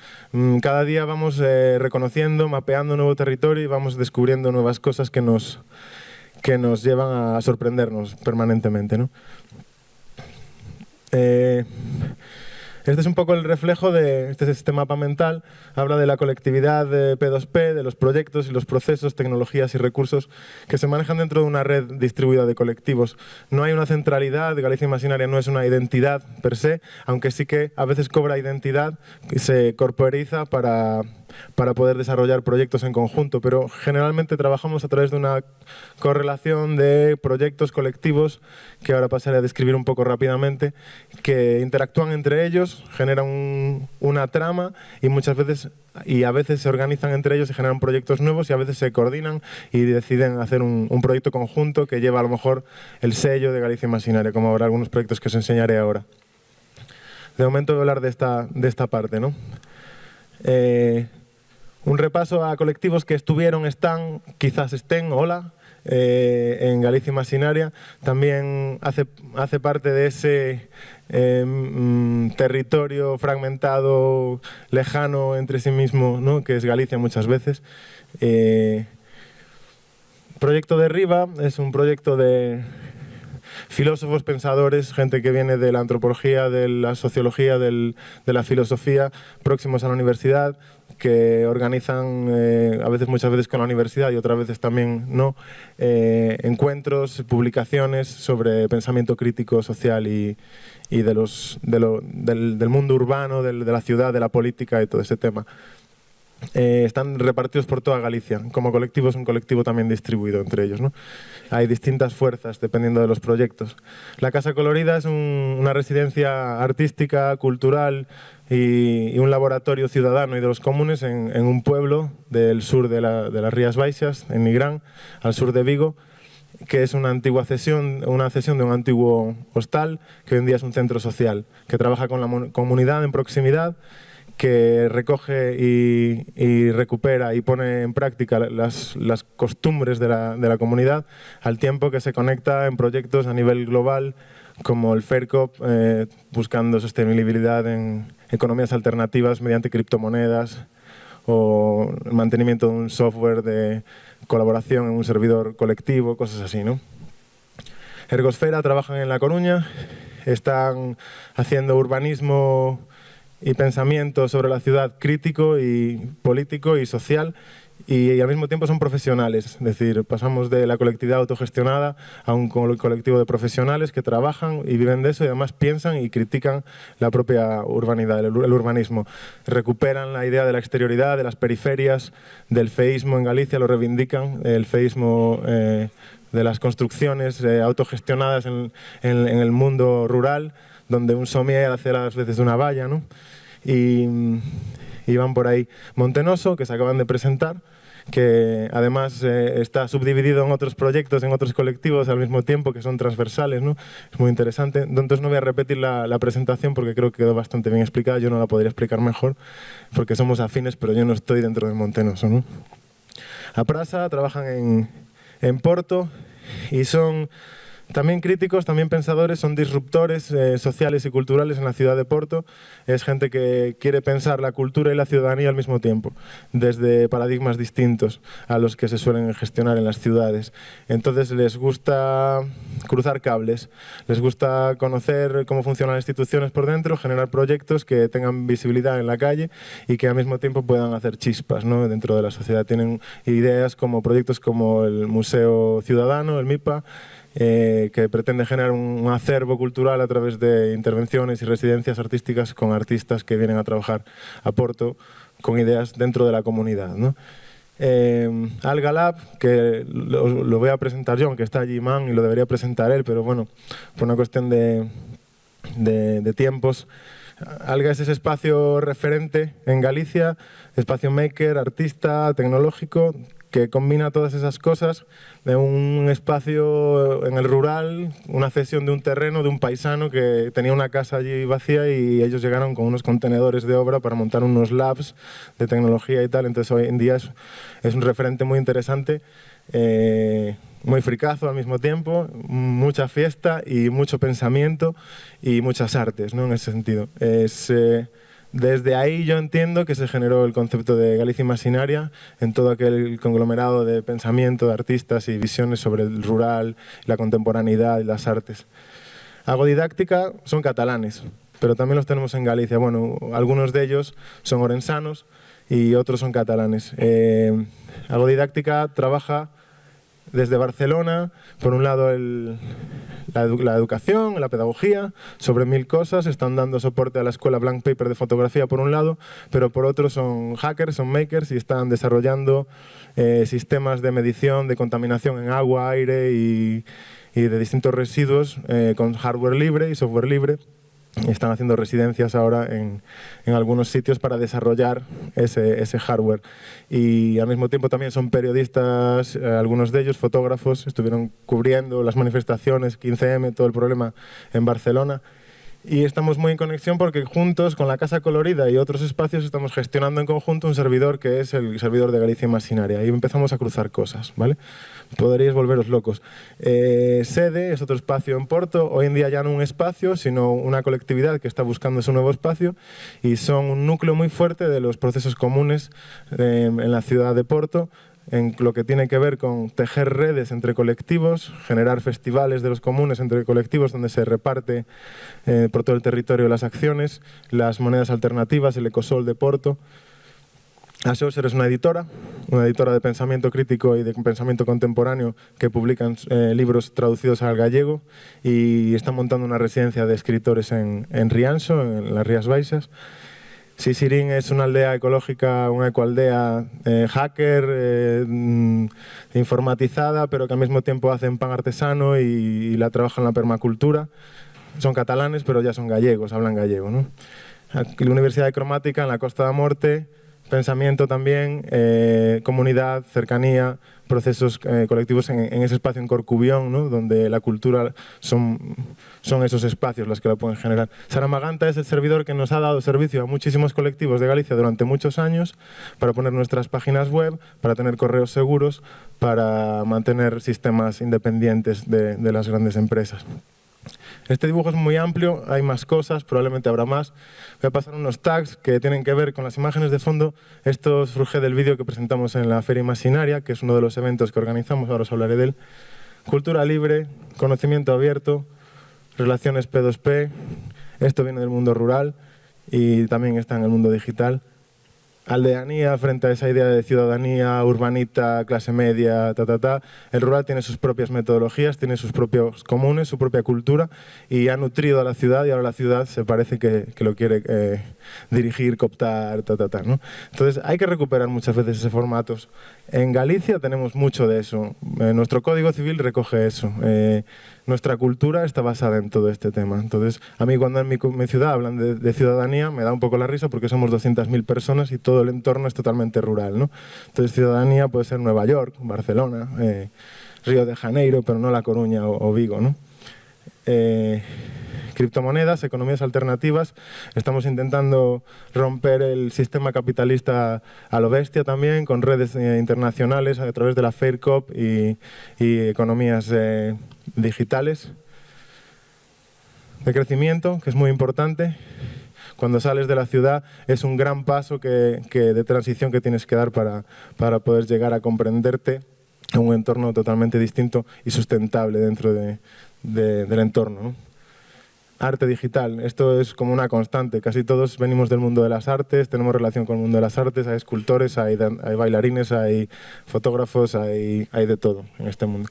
Speaker 4: Cada día vamos reconociendo, mapeando un nuevo territorio y vamos descubriendo nuevas cosas que nos llevan a sorprendernos permanentemente, ¿no? Este es un poco el reflejo de este mapa mental. Habla de la colectividad de P2P, de los proyectos y los procesos, tecnologías y recursos que se manejan dentro de una red distribuida de colectivos. No hay una centralidad, Galicia Imaxinaria no es una identidad per se, aunque sí que a veces cobra identidad y se corporiza para poder desarrollar proyectos en conjunto, pero generalmente trabajamos a través de una correlación de proyectos colectivos, que ahora pasaré a describir un poco rápidamente, que interactúan entre ellos, generan una trama y a veces se organizan entre ellos y generan proyectos nuevos, y a veces se coordinan y deciden hacer un proyecto conjunto que lleva a lo mejor el sello de Galicia Imaxinaria, como habrá algunos proyectos que os enseñaré ahora. De momento voy a hablar de esta parte, ¿no? Un repaso a colectivos que estuvieron, están, quizás estén, en Galicia Imaxinaria. También hace parte de ese territorio fragmentado, lejano entre sí mismo, ¿no? Que es Galicia muchas veces. Proyecto de Riva es un proyecto de filósofos, pensadores, gente que viene de la antropología, de la sociología, de la filosofía, próximos a la universidad, que organizan muchas veces con la universidad y otras veces también no, encuentros, publicaciones sobre pensamiento crítico social y del mundo urbano, de la ciudad, de la política y todo ese tema. Están repartidos por toda Galicia. Como colectivo es un colectivo también distribuido entre ellos, ¿no? Hay distintas fuerzas dependiendo de los proyectos. La Casa Colorida es una residencia artística, cultural y un laboratorio ciudadano y de los comunes en un pueblo del sur de las Rías Baixas, en Nigrán, al sur de Vigo, que es una cesión de un antiguo hostal, que hoy en día es un centro social, que trabaja con la comunidad en proximidad, que recoge y recupera y pone en práctica las costumbres de la comunidad, al tiempo que se conecta en proyectos a nivel global, como el FAIRCOP, buscando sostenibilidad en economías alternativas mediante criptomonedas, o el mantenimiento de un software de colaboración en un servidor colectivo, cosas así, ¿no? Ergosfera trabajan en La Coruña, están haciendo urbanismo y pensamiento sobre la ciudad crítico y político y social, y al mismo tiempo son profesionales, es decir, pasamos de la colectividad autogestionada a un colectivo de profesionales que trabajan y viven de eso y además piensan y critican la propia urbanidad, el urbanismo. Recuperan la idea de la exterioridad, de las periferias, del feísmo en Galicia, lo reivindican, el feísmo de las construcciones autogestionadas en el mundo rural, donde un somier hace las veces de una valla, ¿no? Y van por ahí. Montenoso, que se acaban de presentar, que además está subdividido en otros proyectos, en otros colectivos al mismo tiempo, que son transversales, ¿no? Es muy interesante. Entonces no voy a repetir la presentación porque creo que quedó bastante bien explicada. Yo no la podría explicar mejor porque somos afines, pero yo no estoy dentro de Montenoso, ¿no? A Prasa trabajan en Porto y son también críticos, también pensadores, son disruptores sociales y culturales en la ciudad de Porto. Es gente que quiere pensar la cultura y la ciudadanía al mismo tiempo, desde paradigmas distintos a los que se suelen gestionar en las ciudades. Entonces les gusta cruzar cables, les gusta conocer cómo funcionan las instituciones por dentro, generar proyectos que tengan visibilidad en la calle y que al mismo tiempo puedan hacer chispas, ¿no? Dentro de la sociedad. Tienen ideas como proyectos como el Museo Ciudadano, el MIPA, que pretende generar un acervo cultural a través de intervenciones y residencias artísticas con artistas que vienen a trabajar a Porto con ideas dentro de la comunidad, ¿no? Alga Lab, que lo voy a presentar yo, aunque está allí Man y lo debería presentar él, pero bueno, por una cuestión de tiempos. Alga es ese espacio referente en Galicia, espacio maker, artista, tecnológico, que combina todas esas cosas de un espacio en el rural, una cesión de un terreno de un paisano que tenía una casa allí vacía y ellos llegaron con unos contenedores de obra para montar unos labs de tecnología y tal. Entonces hoy en día es un referente muy interesante, muy fricazo al mismo tiempo, mucha fiesta y mucho pensamiento y muchas artes, ¿no? En ese sentido. Desde ahí yo entiendo que se generó el concepto de Galicia Imaginaria en todo aquel conglomerado de pensamiento, de artistas y visiones sobre el rural, la contemporaneidad y las artes. Agodidáctica son catalanes, pero también los tenemos en Galicia. Bueno, algunos de ellos son orensanos y otros son catalanes. Agodidáctica trabaja desde Barcelona, por un lado la educación, la pedagogía, sobre 1000 cosas, están dando soporte a la escuela Blank Paper de fotografía por un lado, pero por otro son hackers, son makers y están desarrollando sistemas de medición de contaminación en agua, aire y de distintos residuos con hardware libre y software libre. Están haciendo residencias ahora en algunos sitios para desarrollar ese hardware. Y al mismo tiempo también son periodistas, algunos de ellos fotógrafos, estuvieron cubriendo las manifestaciones, 15M, todo el problema en Barcelona. Y estamos muy en conexión porque juntos, con la Casa Colorida y otros espacios, estamos gestionando en conjunto un servidor que es el servidor de Galicia Imaginaria. Y empezamos a cruzar cosas, ¿vale? Podríais volveros locos. Sede es otro espacio en Porto, hoy en día ya no un espacio, sino una colectividad que está buscando ese nuevo espacio y son un núcleo muy fuerte de los procesos comunes en la ciudad de Porto, en lo que tiene que ver con tejer redes entre colectivos, generar festivales de los comunes entre colectivos donde se reparte por todo el territorio las acciones, las monedas alternativas, el Ecosol de Porto. Aseuser es una editora de pensamiento crítico y de pensamiento contemporáneo que publican libros traducidos al gallego y está montando una residencia de escritores en Rianxo, en las Rías Baixas. Sisirín es una aldea ecológica, una ecoaldea hacker, informatizada, pero que al mismo tiempo hacen pan artesano y la trabajan en la permacultura. Son catalanes, pero ya son gallegos, hablan gallego, ¿no? Aquí la Universidad de Cromática en la Costa da Morte, pensamiento también, comunidad, cercanía, procesos colectivos en ese espacio en Corcubión, ¿no? Donde la cultura son esos espacios los que la pueden generar. Saramaganta es el servidor que nos ha dado servicio a muchísimos colectivos de Galicia durante muchos años para poner nuestras páginas web, para tener correos seguros, para mantener sistemas independientes de las grandes empresas. Este dibujo es muy amplio, hay más cosas, probablemente habrá más. Voy a pasar unos tags que tienen que ver con las imágenes de fondo. Esto surge del vídeo que presentamos en la Feria Imaginaria, que es uno de los eventos que organizamos, ahora os hablaré de él. Cultura libre, conocimiento abierto, relaciones P2P. Esto viene del mundo rural y también está en el mundo digital. Aldeanía, frente a esa idea de ciudadanía, urbanita, clase media, el rural tiene sus propias metodologías, tiene sus propios comunes, su propia cultura y ha nutrido a la ciudad y ahora la ciudad se parece que lo quiere dirigir, cooptar, ¿no? Entonces hay que recuperar muchas veces esos formatos. En Galicia tenemos mucho de eso, nuestro Código Civil recoge eso, nuestra cultura está basada en todo este tema. Entonces a mí cuando en mi ciudad hablan de ciudadanía me da un poco la risa porque somos 200.000 personas y todo el entorno es totalmente rural, ¿no? Entonces ciudadanía puede ser Nueva York, Barcelona, Río de Janeiro, pero no La Coruña o Vigo, ¿no? Criptomonedas, economías alternativas. Estamos intentando romper el sistema capitalista a lo bestia también, con redes internacionales a través de la FairCop y economías digitales. De crecimiento, que es muy importante. Cuando sales de la ciudad es un gran paso de transición que tienes que dar para poder llegar a comprenderte en un entorno totalmente distinto y sustentable dentro del entorno, ¿no? Arte digital, esto es como una constante, casi todos venimos del mundo de las artes, tenemos relación con el mundo de las artes, hay escultores, hay bailarines, hay fotógrafos, hay de todo en este mundo.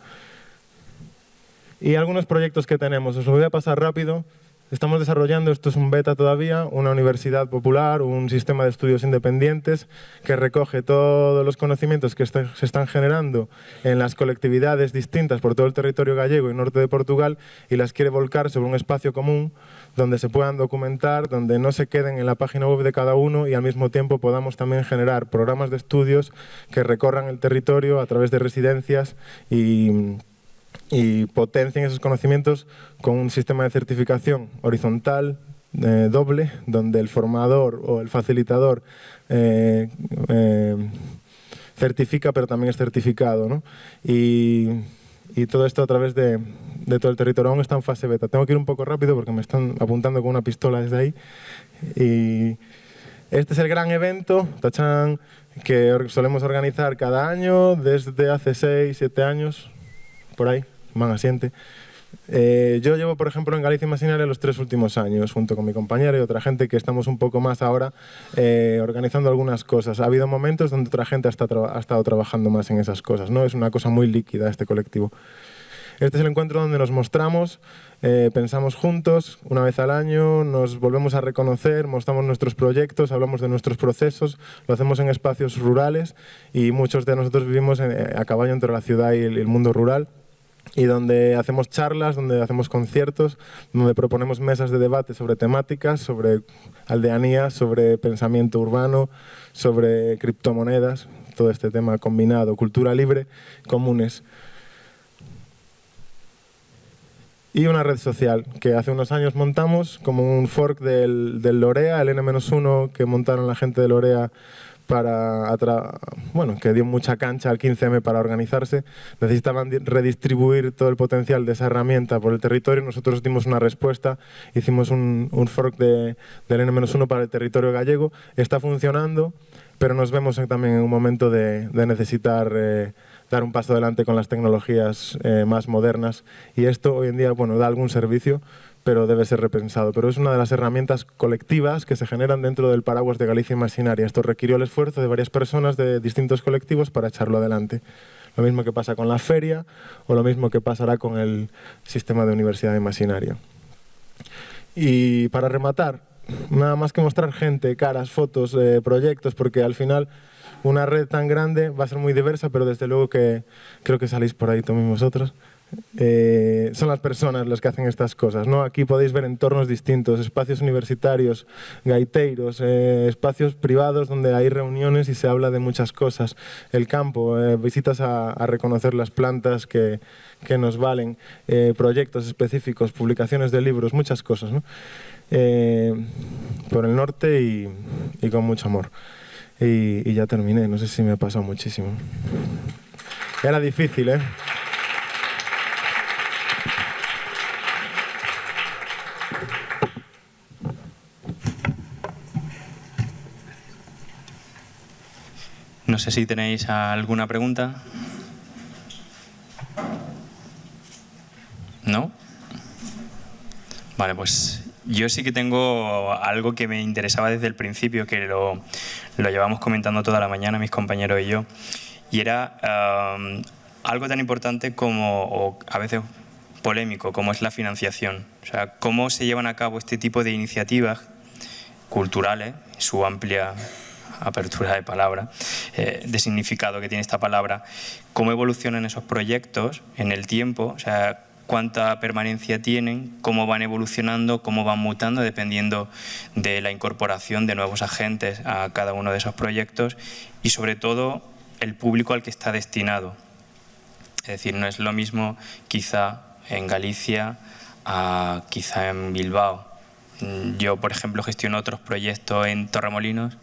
Speaker 4: Y algunos proyectos que tenemos, os lo voy a pasar rápido, estamos desarrollando, esto es un beta todavía, una universidad popular, un sistema de estudios independientes que recoge todos los conocimientos que se están generando en las colectividades distintas por todo el territorio gallego y norte de Portugal y las quiere volcar sobre un espacio común donde se puedan documentar, donde no se queden en la página web de cada uno y al mismo tiempo podamos también generar programas de estudios que recorran el territorio a través de residencias y potencien esos conocimientos con un sistema de certificación horizontal, doble, donde el formador o el facilitador certifica, pero también es certificado, ¿no? Y todo esto a través de todo el territorio. Aún está en fase beta. Tengo que ir un poco rápido porque me están apuntando con una pistola desde ahí. Y este es el gran evento, Tachán, que solemos organizar cada año desde hace 6, 7 años, por ahí, man asiente. Yo llevo, por ejemplo, en Galicia Imaginaria los 3 últimos años, junto con mi compañera y otra gente que estamos un poco más ahora organizando algunas cosas. Ha habido momentos donde otra gente ha estado trabajando más en esas cosas, ¿no? Es una cosa muy líquida este colectivo. Este es el encuentro donde nos mostramos, pensamos juntos, una vez al año, nos volvemos a reconocer, mostramos nuestros proyectos, hablamos de nuestros procesos, lo hacemos en espacios rurales y muchos de nosotros vivimos a caballo entre la ciudad y el mundo rural. Y donde hacemos charlas, donde hacemos conciertos, donde proponemos mesas de debate sobre temáticas, sobre aldeanías, sobre pensamiento urbano, sobre criptomonedas, todo este tema combinado, cultura libre, comunes. Y una red social que hace unos años montamos como un fork del Lorea, el N-1 que montaron la gente de Lorea que dio mucha cancha al 15M para organizarse. Necesitaban redistribuir todo el potencial de esa herramienta por el territorio. Nosotros dimos una respuesta, hicimos un fork del N-1 para el territorio gallego. Está funcionando, pero nos vemos también en un momento de necesitar dar un paso adelante con las tecnologías más modernas. Y esto hoy en día da algún servicio, pero debe ser repensado. Pero es una de las herramientas colectivas que se generan dentro del paraguas de Galicia Imaginaria. Esto requirió el esfuerzo de varias personas de distintos colectivos para echarlo adelante. Lo mismo que pasa con la feria o lo mismo que pasará con el sistema de Universidad Imaginaria. Y para rematar, nada más que mostrar gente, caras, fotos, proyectos, porque al final una red tan grande va a ser muy diversa, pero desde luego que creo que salís por ahí también vosotros. Son las personas las que hacen estas cosas, ¿no? Aquí podéis ver entornos distintos, espacios universitarios, gaiteiros, espacios privados donde hay reuniones y se habla de muchas cosas. El campo, visitas a reconocer las plantas que nos valen, proyectos específicos, publicaciones de libros, muchas cosas, ¿no? Por el norte y con mucho amor. Y ya terminé, no sé si me ha pasado muchísimo. Era difícil, ¿eh?
Speaker 1: No sé si tenéis alguna pregunta. ¿No? Vale, pues yo sí que tengo algo que me interesaba desde el principio, que lo llevamos comentando toda la mañana mis compañeros y yo, y era algo tan importante como, o a veces polémico, como es la financiación. O sea, cómo se llevan a cabo este tipo de iniciativas culturales, su amplia apertura de palabra, de significado que tiene esta palabra, cómo evolucionan esos proyectos en el tiempo, o sea, cuánta permanencia tienen, cómo van evolucionando, cómo van mutando, dependiendo de la incorporación de nuevos agentes a cada uno de esos proyectos y, sobre todo, el público al que está destinado. Es decir, no es lo mismo quizá en Galicia a quizá en Bilbao. Yo, por ejemplo, gestiono otros proyectos en Torremolinos,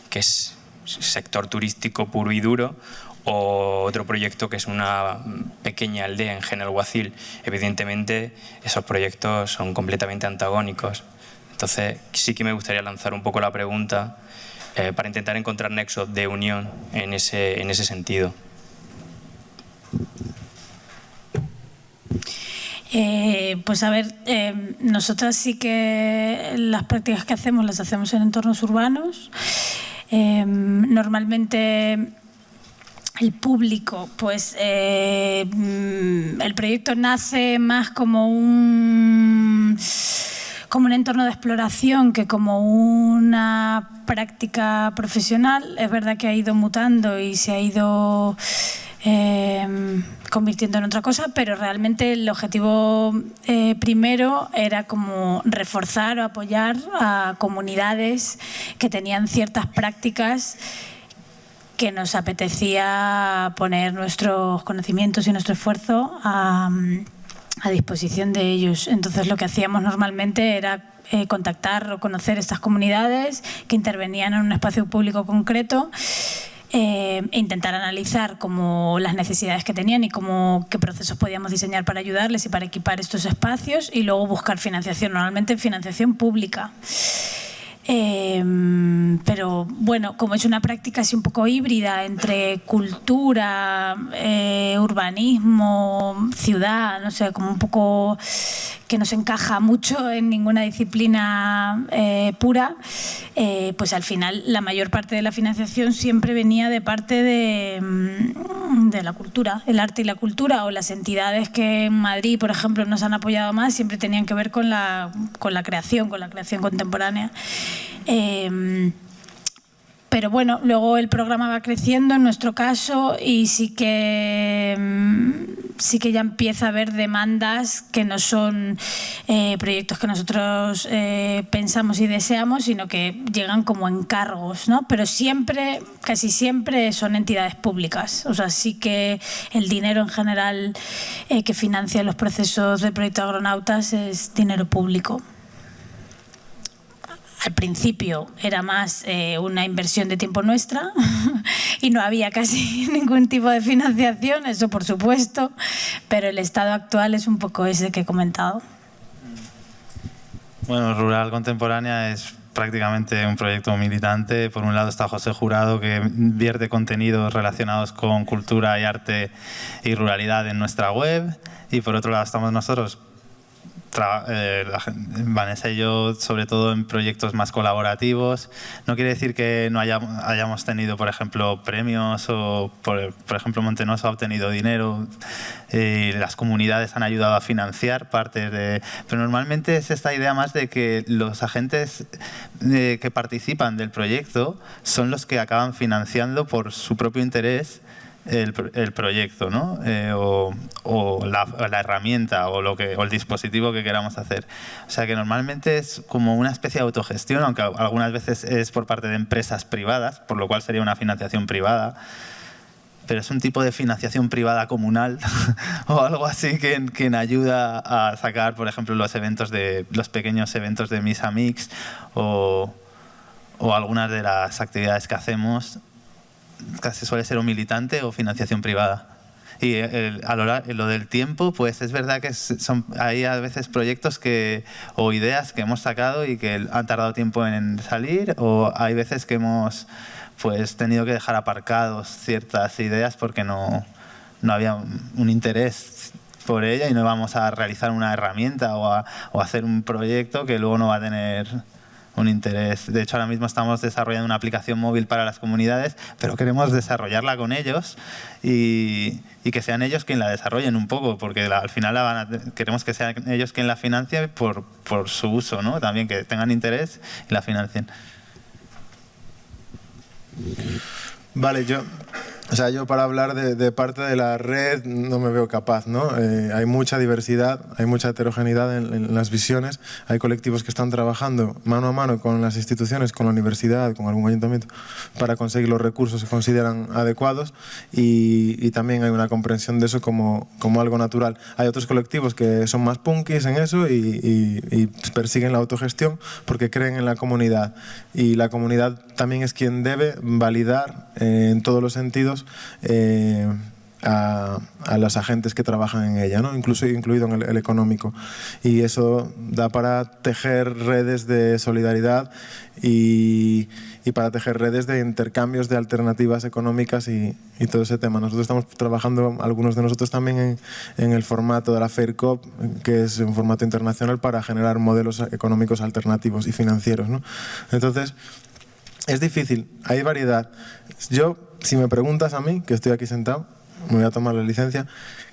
Speaker 1: que es sector turístico puro y duro, o otro proyecto que es una pequeña aldea en Genelguacil. Evidentemente, esos proyectos son completamente antagónicos. Entonces, sí que me gustaría lanzar un poco la pregunta para intentar encontrar nexos de unión en ese sentido.
Speaker 2: Pues a ver, nosotras sí que las prácticas que hacemos las hacemos en entornos urbanos. Normalmente el público, pues el proyecto nace más como como un entorno de exploración que como una práctica profesional. Es verdad que ha ido mutando y se ha ido convirtiendo en otra cosa, pero realmente el objetivo primero era como reforzar o apoyar a comunidades que tenían ciertas prácticas que nos apetecía poner nuestros conocimientos y nuestro esfuerzo a disposición de ellos. Entonces lo que hacíamos normalmente era contactar o conocer estas comunidades que intervenían en un espacio público concreto e intentar analizar como las necesidades que tenían y qué procesos podíamos diseñar para ayudarles y para equipar estos espacios, y luego buscar financiación, normalmente financiación pública. Pero bueno, como es una práctica así un poco híbrida entre cultura, urbanismo, ciudad, no sé, como un poco que no se encaja mucho en ninguna disciplina pura, pues al final la mayor parte de la financiación siempre venía de parte de la cultura, el arte y la cultura, o las entidades que en Madrid, por ejemplo, nos han apoyado más, siempre tenían que ver con la creación contemporánea. Pero bueno, luego el programa va creciendo en nuestro caso y sí que ya empieza a haber demandas que no son proyectos que nosotros pensamos y deseamos, sino que llegan como encargos, ¿no? Pero siempre, casi siempre son entidades públicas. O sea, sí que el dinero en general que financia los procesos del proyecto Agronautas es dinero público. Al principio era más una inversión de tiempo nuestra y no había casi ningún tipo de financiación, eso por supuesto, pero el estado actual es un poco ese que he comentado.
Speaker 3: Bueno, Rural Contemporánea es prácticamente un proyecto militante. Por un lado está José Jurado, que vierte contenidos relacionados con cultura y arte y ruralidad en nuestra web, y por otro lado estamos nosotros, Vanessa y yo, sobre todo en proyectos más colaborativos. No quiere decir que no hayamos tenido, por ejemplo, premios, o por ejemplo Montenosa ha obtenido dinero, las comunidades han ayudado a financiar parte de... Pero normalmente es esta idea más de que los agentes que participan del proyecto son los que acaban financiando por su propio interés el proyecto, ¿no? O la herramienta o el dispositivo que queramos hacer. O sea que normalmente es como una especie de autogestión, aunque algunas veces es por parte de empresas privadas, por lo cual sería una financiación privada, pero es un tipo de financiación privada comunal o algo así que ayuda a sacar, por ejemplo, los pequeños eventos de Misa Mix o algunas de las actividades que hacemos. Casi suele ser un militante o financiación privada. Y lo del tiempo, pues es verdad que hay a veces proyectos o ideas que hemos sacado y que han tardado tiempo en salir, o hay veces que hemos pues tenido que dejar aparcados ciertas ideas porque no había un interés por ella y no vamos a realizar una herramienta o hacer un proyecto que luego no va a tener un interés. De hecho, ahora mismo estamos desarrollando una aplicación móvil para las comunidades, pero queremos desarrollarla con ellos y que sean ellos quien la desarrollen un poco, porque al final queremos que sean ellos quien la financien por su uso, ¿no? También que tengan interés y la financien.
Speaker 4: Vale, yo para hablar de parte de la red no me veo capaz, ¿no? Hay mucha diversidad, hay mucha heterogeneidad en las visiones. Hay colectivos que están trabajando mano a mano con las instituciones, con la universidad, con algún ayuntamiento, para conseguir los recursos que consideran adecuados, y también hay una comprensión de eso como algo natural. Hay otros colectivos que son más punkis en eso y persiguen la autogestión porque creen en la comunidad, y la comunidad también es quien debe validar en todos los sentidos a los agentes que trabajan en ella, ¿no? Incluido en el económico. Y eso da para tejer redes de solidaridad y para tejer redes de intercambios de alternativas económicas y todo ese tema. Nosotros estamos trabajando, algunos de nosotros también, en el formato de la FairCop, que es un formato internacional para generar modelos económicos alternativos y financieros, ¿no? Entonces, es difícil, hay variedad. Yo, si me preguntas a mí, que estoy aquí sentado, me voy a tomar la licencia,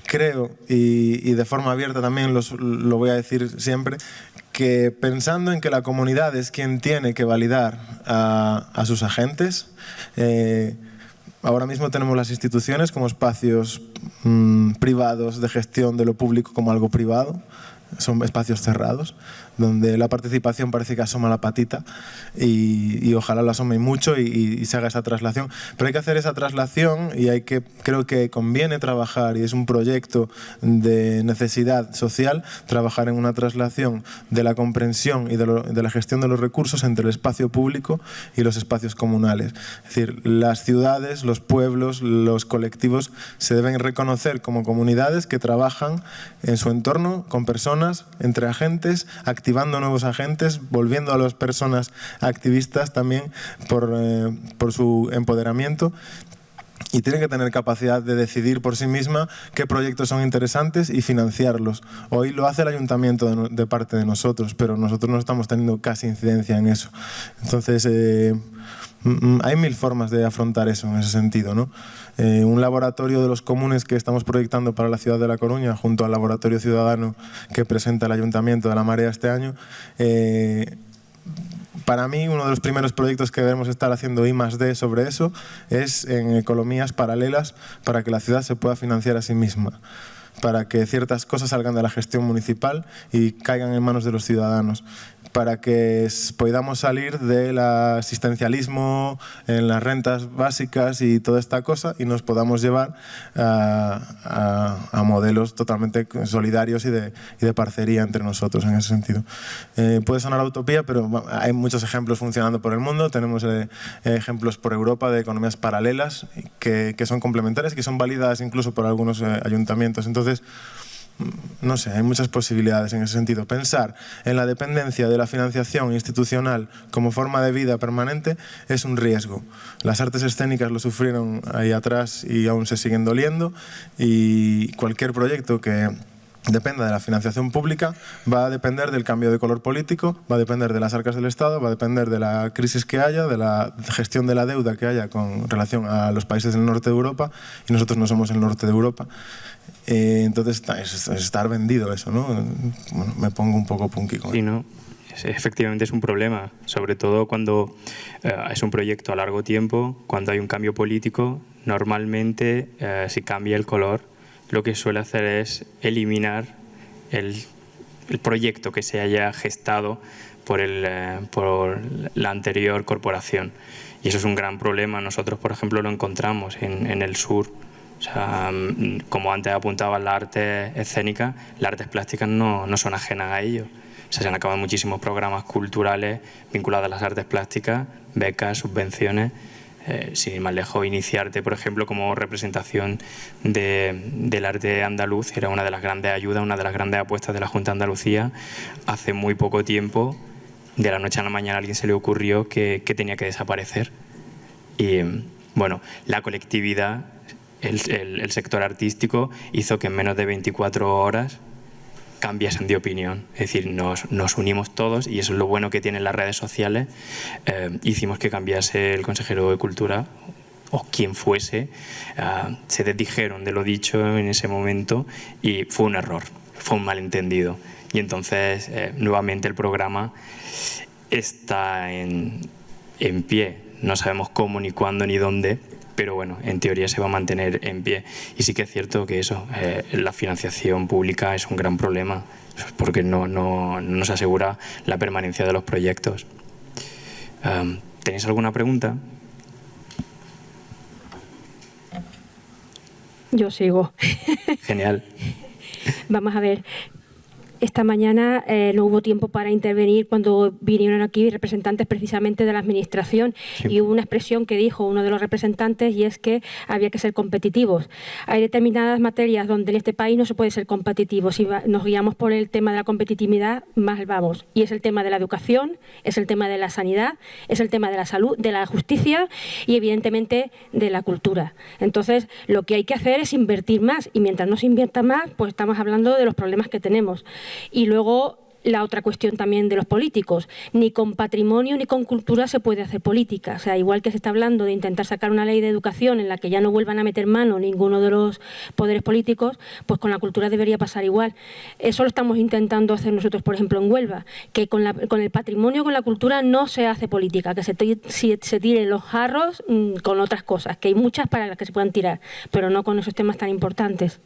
Speaker 4: creo, y de forma abierta también lo voy a decir siempre, que pensando en que la comunidad es quien tiene que validar a sus agentes, ahora mismo tenemos las instituciones como espacios privados de gestión de lo público como algo privado, son espacios cerrados, donde la participación parece que asoma la patita y ojalá la asome mucho y se haga esa traslación. Pero hay que hacer esa traslación y creo que conviene trabajar, y es un proyecto de necesidad social, trabajar en una traslación de la comprensión y de la gestión de los recursos entre el espacio público y los espacios comunales. Es decir, las ciudades, los pueblos, los colectivos se deben reconocer como comunidades que trabajan en su entorno con personas, entre agentes, activando nuevos agentes, volviendo a las personas activistas también por su empoderamiento, y tienen que tener capacidad de decidir por sí misma qué proyectos son interesantes y financiarlos. Hoy lo hace el ayuntamiento de parte de nosotros, pero nosotros no estamos teniendo casi incidencia en eso. Entonces, hay mil formas de afrontar eso en ese sentido, ¿no? Un laboratorio de los comunes que estamos proyectando para la ciudad de La Coruña, junto al laboratorio ciudadano que presenta el Ayuntamiento de La Marea este año, para mí uno de los primeros proyectos que debemos estar haciendo I+D sobre eso es en economías paralelas para que la ciudad se pueda financiar a sí misma, para que ciertas cosas salgan de la gestión municipal y caigan en manos de los ciudadanos, para que podamos salir del asistencialismo en las rentas básicas y toda esta cosa y nos podamos llevar a modelos totalmente solidarios y de parcería entre nosotros en ese sentido. Puede sonar a utopía, pero hay muchos ejemplos funcionando por el mundo. Tenemos ejemplos por Europa de economías paralelas que son complementarias, que son validadas incluso por algunos ayuntamientos. Entonces, no sé, hay muchas posibilidades en ese sentido. Pensar en la dependencia de la financiación institucional como forma de vida permanente es un riesgo. Las artes escénicas lo sufrieron ahí atrás y aún se siguen doliendo, y cualquier proyecto que dependa de la financiación pública va a depender del cambio de color político, va a depender de las arcas del Estado, va a depender de la crisis que haya, de la gestión de la deuda que haya con relación a los países del norte de Europa, y nosotros no somos el norte de Europa. Entonces es estar vendido eso, ¿no? Bueno, me pongo un poco punky con
Speaker 1: sí, ¿no? Efectivamente es un problema, sobre todo cuando es un proyecto a largo tiempo, cuando hay un cambio político. Normalmente, si cambia el color, lo que suele hacer es eliminar el proyecto que se haya gestado por la anterior corporación. Y eso es un gran problema. Nosotros, por ejemplo, lo encontramos en el sur. O sea, como antes apuntaba, las artes escénicas, las artes plásticas no son ajenas a ello. O sea, se han acabado muchísimos programas culturales vinculados a las artes plásticas, becas, subvenciones. Sin ir más lejos, Iniciarte, por ejemplo, como representación del arte andaluz, era una de las grandes ayudas, una de las grandes apuestas de la Junta de Andalucía. Hace muy poco tiempo, de la noche a la mañana, a alguien se le ocurrió que tenía que desaparecer. Y bueno, la colectividad, el sector artístico, hizo que en menos de 24 horas cambiasen de opinión. Es decir, nos unimos todos, y eso es lo bueno que tienen las redes sociales. Hicimos que cambiase el consejero de Cultura, o quien fuese. Se desdijeron de lo dicho en ese momento y fue un error, fue un malentendido. Y entonces, nuevamente el programa está en pie. No sabemos cómo, ni cuándo, ni dónde, pero bueno, en teoría se va a mantener en pie. Y sí que es cierto que eso, la financiación pública es un gran problema, porque no se asegura la permanencia de los proyectos. ¿Tenéis alguna pregunta?
Speaker 5: Yo sigo.
Speaker 1: Genial.
Speaker 5: Vamos a ver. Esta mañana no hubo tiempo para intervenir cuando vinieron aquí representantes precisamente de la Administración, sí. Y hubo una expresión que dijo uno de los representantes, y es que había que ser competitivos. Hay determinadas materias donde en este país no se puede ser competitivo. Si nos guiamos por el tema de la competitividad, mal vamos. Y es el tema de la educación, es el tema de la sanidad, es el tema de la salud, de la justicia y evidentemente de la cultura. Entonces, lo que hay que hacer es invertir más, y mientras no se invierta más, pues estamos hablando de los problemas que tenemos. Y luego la otra cuestión también de los políticos. Ni con patrimonio ni con cultura se puede hacer política. O sea, igual que se está hablando de intentar sacar una ley de educación en la que ya no vuelvan a meter mano ninguno de los poderes políticos, pues con la cultura debería pasar igual. Eso lo estamos intentando hacer nosotros, por ejemplo, en Huelva, que con el patrimonio, con la cultura no se hace política, que se tiren los jarros con otras cosas, que hay muchas para las que se puedan tirar, pero no con esos temas tan importantes.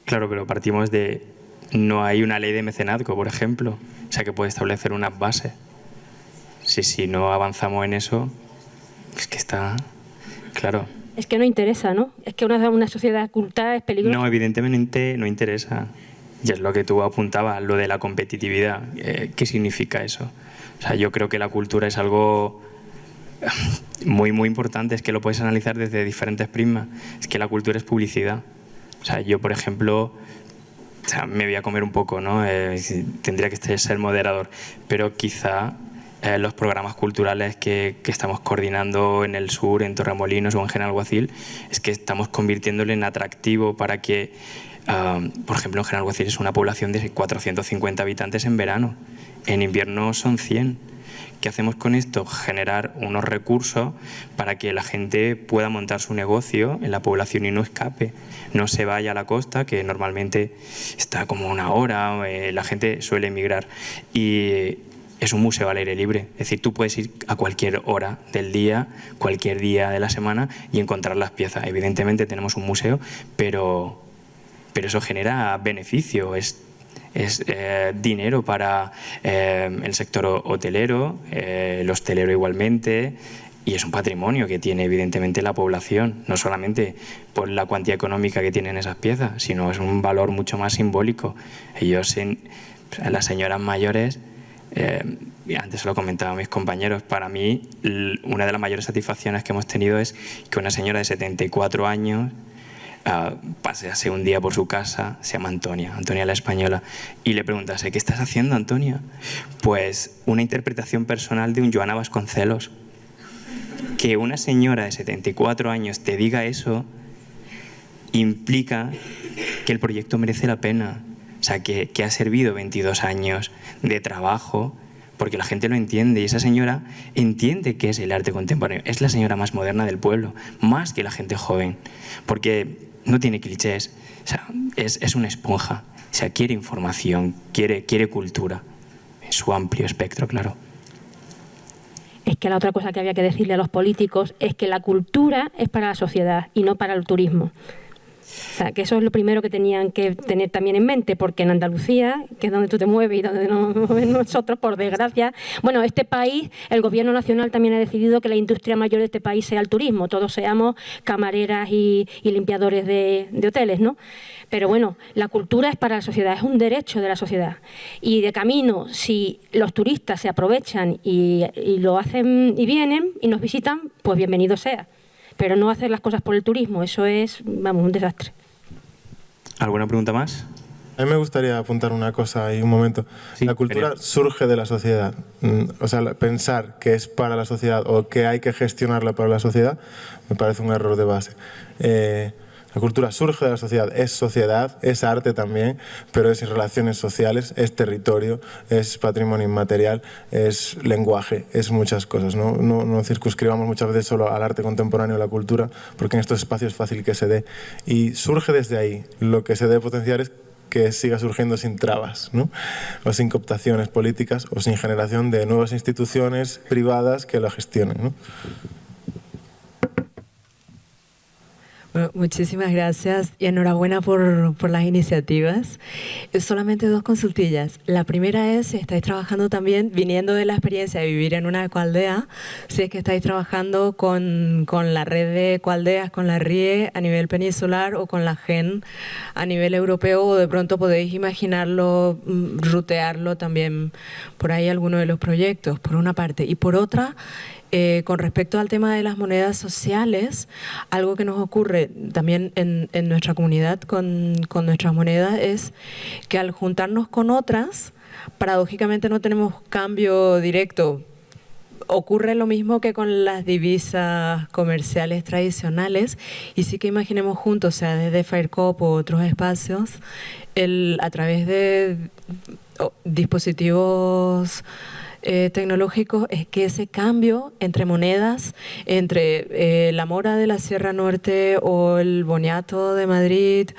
Speaker 1: Claro, pero partimos de... No hay una ley de mecenazgo, por ejemplo, o sea, que puede establecer unas bases. Si no avanzamos en eso, es que está... Claro.
Speaker 5: Es que no interesa, ¿no? Es que una sociedad culta es peligrosa.
Speaker 1: No, evidentemente no interesa. Y es lo que tú apuntabas, lo de la competitividad. ¿Qué significa eso? O sea, yo creo que la cultura es algo muy, muy importante. Es que lo puedes analizar desde diferentes prismas. Es que la cultura es publicidad. O sea, yo, por ejemplo... O sea, me voy a comer un poco, ¿no? Tendría que ser moderador. Pero quizá los programas culturales que estamos coordinando en el sur, en Torremolinos o en Genalguacil, es que estamos convirtiéndolo en atractivo para que, por ejemplo, en Genalguacil es una población de 450 habitantes en verano. En invierno son 100. ¿Qué hacemos con esto? Generar unos recursos para que la gente pueda montar su negocio en la población y no escape. No se vaya a la costa, que normalmente está como una hora, la gente suele emigrar. Y es un museo al aire libre. Es decir, tú puedes ir a cualquier hora del día, cualquier día de la semana y encontrar las piezas. Evidentemente tenemos un museo, pero eso genera beneficio. Es dinero para el sector hotelero, el hostelero igualmente, y es un patrimonio que tiene evidentemente la población, no solamente por la cuantía económica que tienen esas piezas, sino es un valor mucho más simbólico. Las señoras mayores, antes lo comentaban mis compañeros, para mí una de las mayores satisfacciones que hemos tenido es que una señora de 74 años pasease un día por su casa, se llama Antonia la Española, y le preguntase: ¿qué estás haciendo, Antonia? Pues una interpretación personal de un Joana Vasconcelos. Que una señora de 74 años te diga eso implica que el proyecto merece la pena. O sea, que ha servido 22 años de trabajo, porque la gente lo entiende, y esa señora entiende qué es el arte contemporáneo. Es la señora más moderna del pueblo, más que la gente joven, porque no tiene clichés, o sea, es una esponja, o sea, quiere información, quiere cultura, en su amplio espectro, claro.
Speaker 5: Es que la otra cosa que había que decirle a los políticos es que la cultura es para la sociedad y no para el turismo. O sea, que eso es lo primero que tenían que tener también en mente, porque en Andalucía, que es donde tú te mueves y donde nos movemos nosotros, por desgracia, bueno, este país, el gobierno nacional también ha decidido que la industria mayor de este país sea el turismo, todos seamos camareras y limpiadores de hoteles, ¿no? Pero bueno, la cultura es para la sociedad, es un derecho de la sociedad. Y de camino, si los turistas se aprovechan y lo hacen y vienen y nos visitan, pues bienvenido sea. Pero no hacer las cosas por el turismo, eso es, vamos, un desastre.
Speaker 1: ¿Alguna pregunta más?
Speaker 4: A mí me gustaría apuntar una cosa ahí un momento.
Speaker 1: Sí,
Speaker 4: la cultura surge de la sociedad. O sea, pensar que es para la sociedad o que hay que gestionarla para la sociedad me parece un error de base. La cultura surge de la sociedad, es arte también, pero es relaciones sociales, es territorio, es patrimonio inmaterial, es lenguaje, es muchas cosas. No circunscribamos muchas veces solo al arte contemporáneo, a la cultura, porque en estos espacios es fácil que se dé. Y surge desde ahí. Lo que se debe potenciar es que siga surgiendo sin trabas, ¿no? O sin cooptaciones políticas, o sin generación de nuevas instituciones privadas que la gestionen, ¿no?
Speaker 6: Bueno, muchísimas gracias y enhorabuena por las iniciativas. Solamente 2 consultillas. La primera es si estáis trabajando también, viniendo de la experiencia de vivir en una ecoaldea, si es que estáis trabajando con la red de ecoaldeas, con la RIE a nivel peninsular o con la GEN a nivel europeo, o de pronto podéis imaginarlo, rutearlo también por ahí alguno de los proyectos, por una parte. Y por otra, con respecto al tema de las monedas sociales, algo que nos ocurre también en nuestra comunidad con nuestras monedas es que al juntarnos con otras, paradójicamente no tenemos cambio directo. Ocurre lo mismo que con las divisas comerciales tradicionales, y sí que imaginemos juntos, o sea, desde FAIRCOP u otros espacios, a través de dispositivos tecnológicos, es que ese cambio entre monedas, entre la mora de la Sierra Norte o el boniato de Madrid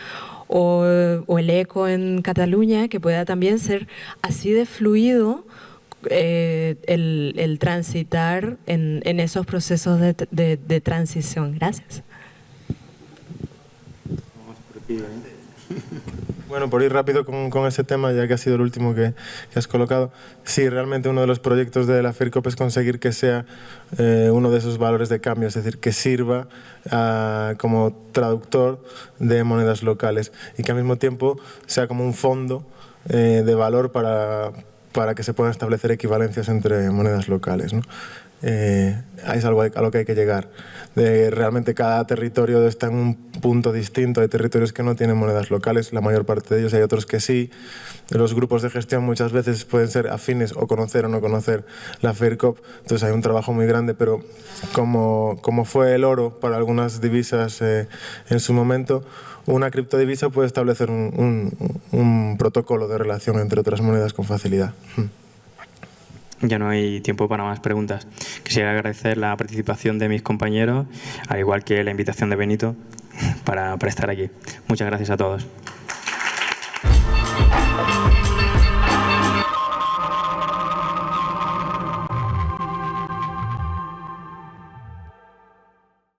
Speaker 6: o el eco en Cataluña, que pueda también ser así de fluido el transitar en esos procesos de transición. Gracias.
Speaker 4: Bueno, por ir rápido con ese tema, ya que ha sido el último que has colocado, sí, realmente uno de los proyectos de la FIRCOP es conseguir que sea uno de esos valores de cambio, es decir, que sirva como traductor de monedas locales y que al mismo tiempo sea como un fondo de valor para que se puedan establecer equivalencias entre monedas locales, ¿no? Es algo a lo que hay que llegar. Realmente cada territorio está en un punto distinto. Hay territorios que no tienen monedas locales, la mayor parte de ellos, hay otros que sí. Los grupos de gestión muchas veces pueden ser afines o conocer o no conocer la FIRCOP, entonces hay un trabajo muy grande, pero como fue el oro para algunas divisas en su momento, una criptodivisa puede establecer un protocolo de relación entre otras monedas con facilidad.
Speaker 1: Ya no hay tiempo para más preguntas. Quisiera agradecer la participación de mis compañeros, al igual que la invitación de Benito para estar aquí. Muchas gracias a todos.